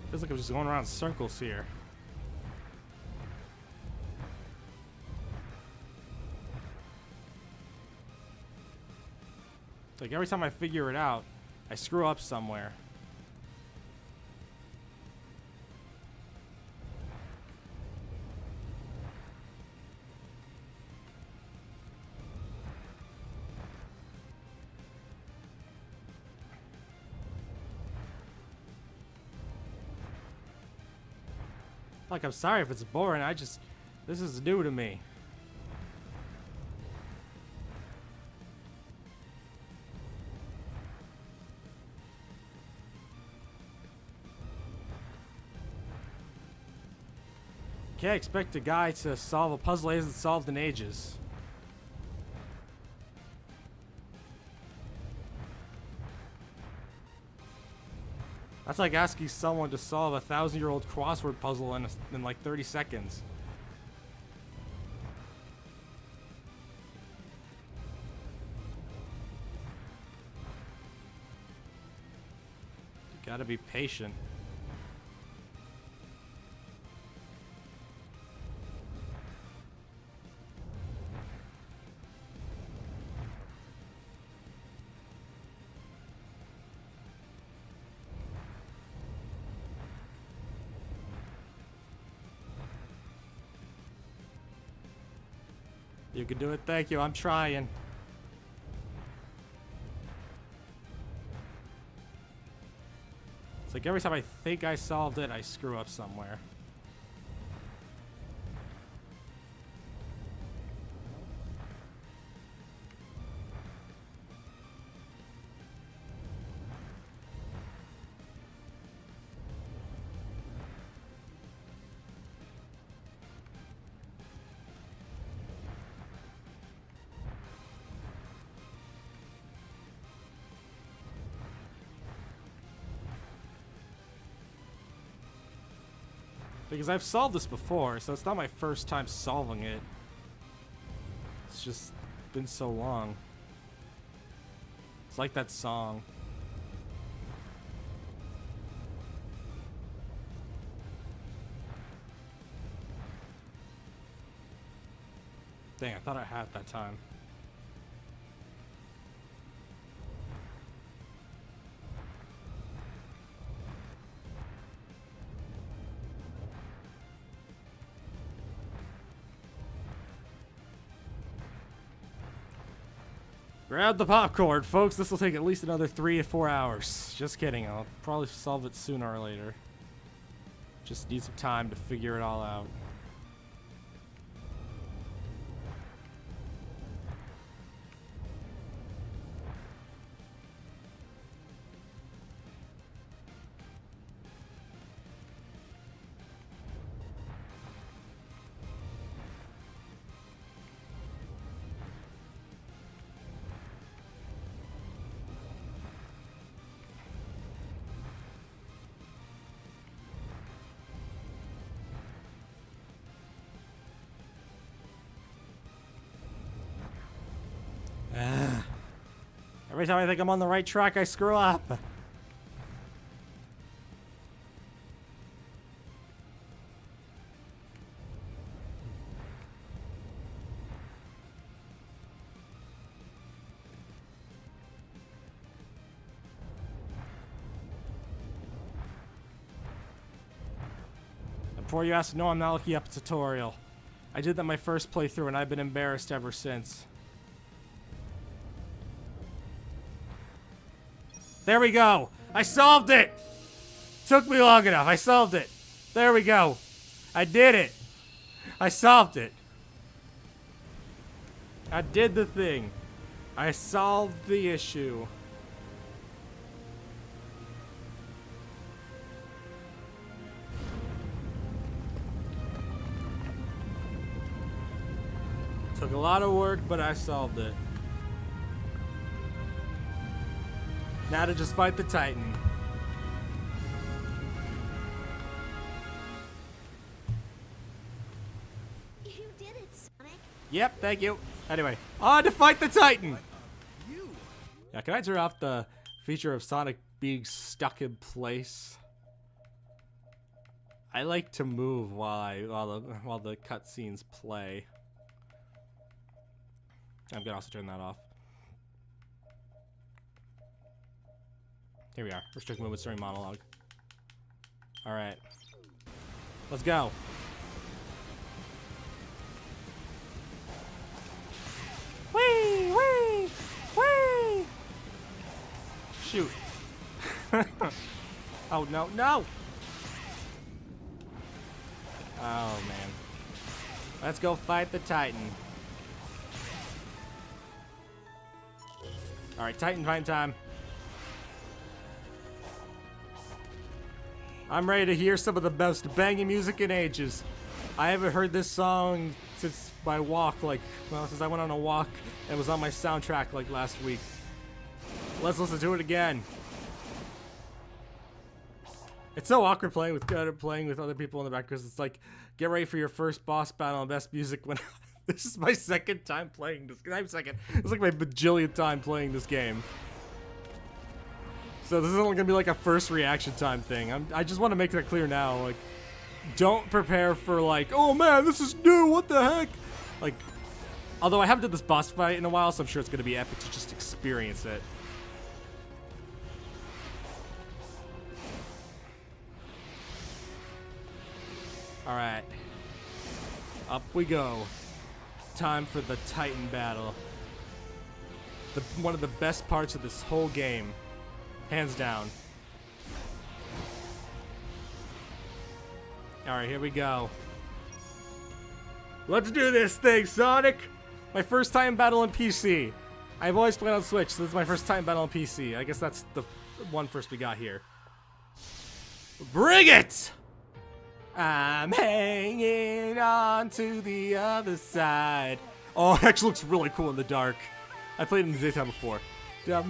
Feels like I'm just going around in circles here. Like every time I figure it out, I screw up somewhere. Like, I'm sorry if it's boring, this is new to me. Can't expect a guy to solve a puzzle he hasn't solved in ages. That's like asking someone to solve a 1,000-year-old crossword puzzle in like 30 seconds. You gotta be patient. You can do it. Thank you. I'm trying. It's like every time I think I solved it, I screw up somewhere. Because I've solved this before, so it's not my first time solving it. It's just been so long. It's like that song. Dang, I thought I had it that time. Grab the popcorn, folks. This will take at least another 3 to 4 hours. Just kidding. I'll probably solve it sooner or later. Just need some time to figure it all out. Every time I think I'm on the right track, I screw up. Before you ask, no, I'm not looking up a tutorial. I did that my first playthrough and I've been embarrassed ever since. There we go. I solved it. Took me long enough. I solved it. There we go. I did it. I solved it. I did the thing. I solved the issue. Took a lot of work, but I solved it. Now to just fight the Titan. You did it, Sonic. Yep, thank you. Anyway, on to fight the Titan! Yeah, can I turn off the feature of Sonic being stuck in place? I like to move while the cutscenes play. I'm gonna also turn that off. Here we are. Restrict movements during monologue. Alright. Let's go. Whee! Whee! Whee! Shoot. Oh, no. No! Oh, man. Let's go fight the Titan. Alright, Titan fight time. I'm ready to hear some of the most banging music in ages. I haven't heard this song since my walk, since I went on a walk and was on my soundtrack last week. Let's listen to it again. It's so awkward playing with other people in the back because it's like, get ready for your first boss battle and best music when this is my second time playing this. It's like my bajillionth time playing this game. So this is only gonna be like a first reaction time thing. I just want to make that clear now. Like, don't prepare for oh man, this is new. What the heck? Although I haven't done this boss fight in a while, so I'm sure it's gonna be epic to just experience it. All right, up we go. time for the Titan battle. One of the best parts of this whole game. Hands down. Alright, here we go. Let's do this thing, Sonic! My first time battle on PC. I've always played on Switch, so this is my first time battle on PC. I guess that's the one first we got here. Bring it! I'm hanging on to the other side. Oh, it actually looks really cool in the dark. I played it in the daytime before. Oh.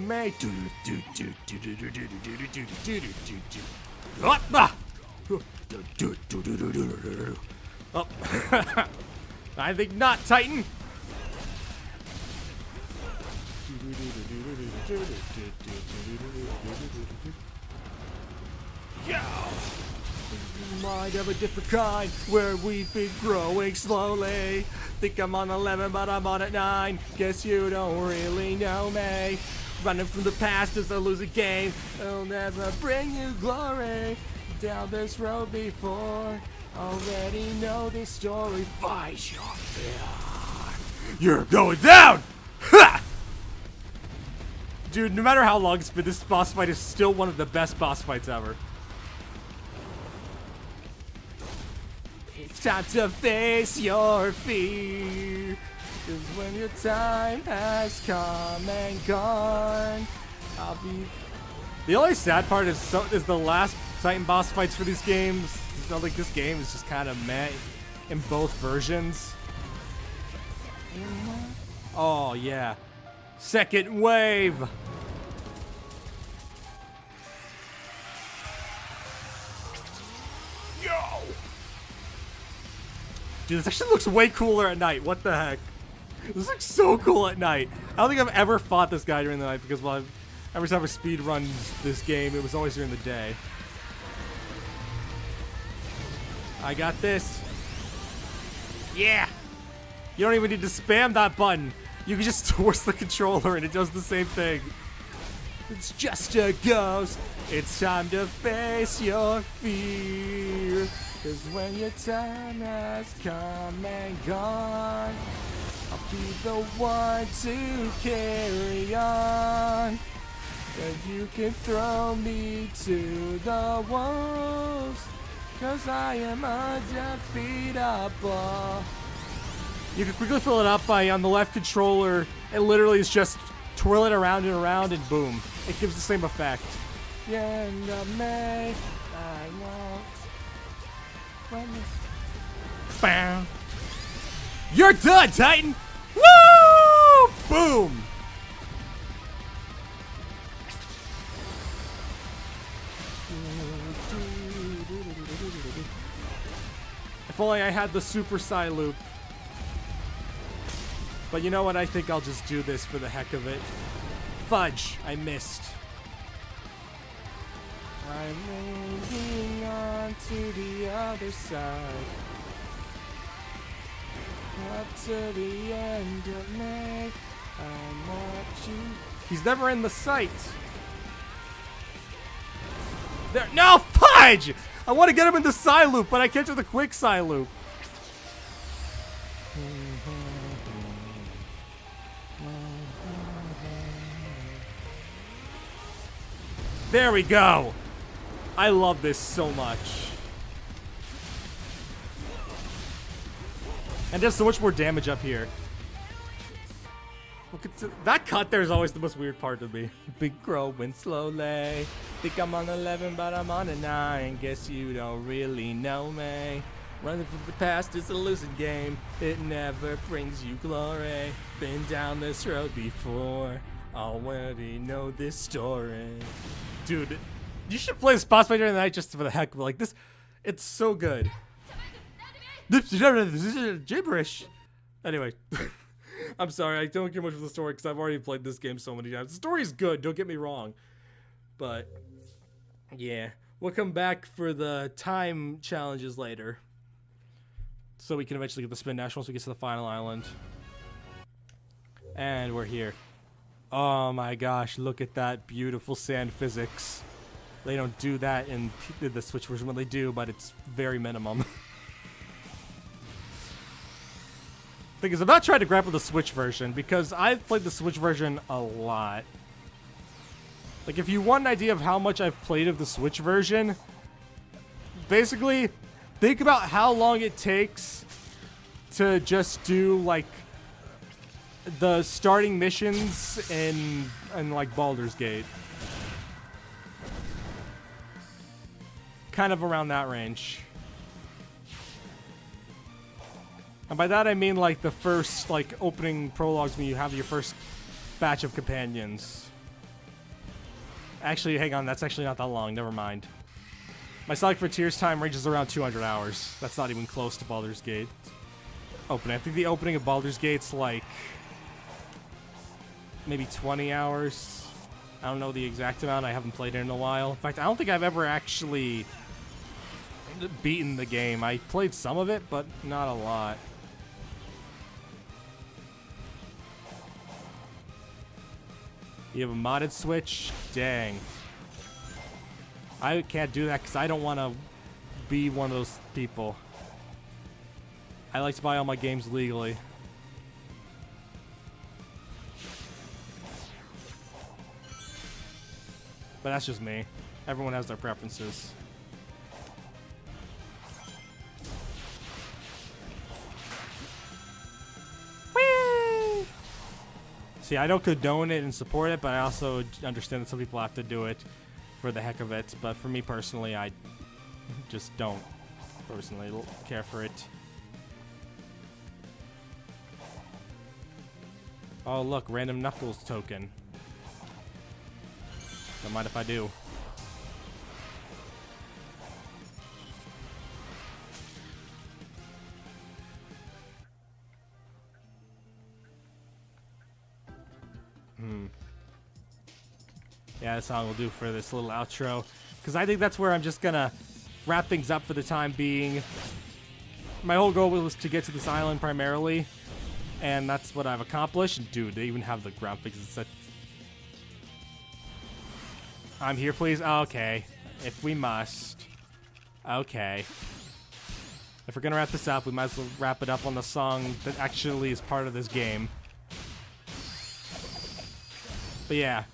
I think not, Titan. Yeah. Mind of a different kind, where we've been growing slowly. Think I'm on 11, but I'm on at 9. Guess you don't really know me. Running from the past is a losing game. It'll never bring you glory. Down this road before. Already know this story. Fight your fear. You're going down! Ha! Dude, no matter how long it's been, this boss fight is still one of the best boss fights ever. It's time to face your fear. 'Cause when your time has come and gone, I'll be... The only sad part is the last Titan boss fights for these games. I feel like this game is just kind of meh in both versions. Oh, yeah. Second wave! Yo! Dude, this actually looks way cooler at night. What the heck? This looks so cool at night. I don't think I've ever fought this guy during the night because, well, every time I speed run this game, it was always during the day. I got this. Yeah! You don't even need to spam that button. You can just force the controller and it does the same thing. It's just a ghost. It's time to face your fear. 'Cause when your time has come and gone, I'll be the one to carry on. And you can throw me to the wolves, 'cause I am undefeatable. You can quickly fill it up by, on the left controller, it literally is just twirl it around and around and boom. It gives the same effect. The end of May, I know. Bam. You're done, Titan! Woo! Boom! If only I had the Super Psy loop. But you know what? I think I'll just do this for the heck of it. Fudge! I missed. I'm moving on to the other side. Up to the end of May. I'm watching. He's never in the sight. There. No, Fudge! I want to get him in the Psy loop, but I can't do the quick Psy loop. There we go. I love this so much. And does so much more damage up here. Look at that cut there is always the most weird part to me. Been growing slowly. Think I'm on 11, but I'm on a 9. Guess you don't really know me. Running from the past is a losing game. It never brings you glory. Been down this road before. Already know this story. Dude, you should play this boss fight during the night just for the heck of it. Like this, it's so good. This is gibberish. Anyway, I'm sorry, I don't care much for the story because I've already played this game so many times. The story's good, don't get me wrong. But, yeah. We'll come back for the time challenges later. So we can eventually get the Spin Dash once we get to the final island. And we're here. Oh my gosh, look at that beautiful sand physics. They don't do that in the Switch version when they do, but it's very minimum. Thing is, I'm not trying to grapple the Switch version because I've played the Switch version a lot. Like, if you want an idea of how much I've played of the Switch version, basically, think about how long it takes to just do, like, the starting missions in like, Baldur's Gate. Kind of around that range. And by that I mean, like, the first, like, opening prologues when you have your first batch of companions. Actually, hang on, that's actually not that long, never mind. My Sonic Frontiers time ranges around 200 hours. That's not even close to Baldur's Gate opening. I think the opening of Baldur's Gate's, like, maybe 20 hours. I don't know the exact amount, I haven't played it in a while. In fact, I don't think I've ever actually beaten the game. I played some of it, but not a lot. You have a modded Switch? Dang. I can't do that because I don't want to be one of those people. I like to buy all my games legally. But that's just me. Everyone has their preferences. See, I don't condone it and support it, but I also understand that some people have to do it for the heck of it. But for me personally, I just don't personally care for it. Oh, look, random Knuckles token. Don't mind if I do. Yeah, this song will do for this little outro. Because I think that's where I'm just gonna wrap things up for the time being. My whole goal was to get to this island primarily. And that's what I've accomplished. And dude, they even have the graphics. It's that I'm here, please? Okay. If we must. Okay. If we're gonna wrap this up, we might as well wrap it up on the song that actually is part of this game. But yeah.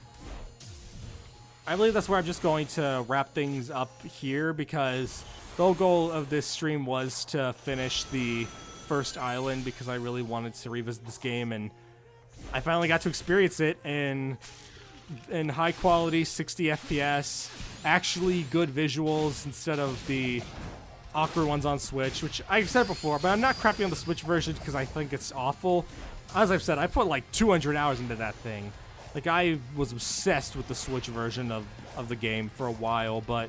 I believe that's where I'm just going to wrap things up here because the whole goal of this stream was to finish the first island because I really wanted to revisit this game and I finally got to experience it in high quality 60 FPS, actually good visuals instead of the awkward ones on Switch, which I've said before, but I'm not crapping on the Switch version because I think it's awful. As I've said, I put like 200 hours into that thing. Like, I was obsessed with the Switch version of the game for a while, but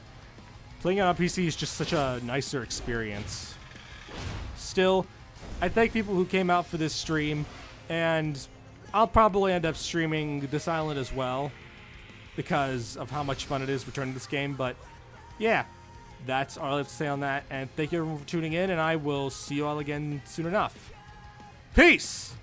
playing it on PC is just such a nicer experience. Still, I thank people who came out for this stream, and I'll probably end up streaming this island as well because of how much fun it is returning to this game, but yeah, that's all I have to say on that, and thank you everyone for tuning in, and I will see you all again soon enough. Peace!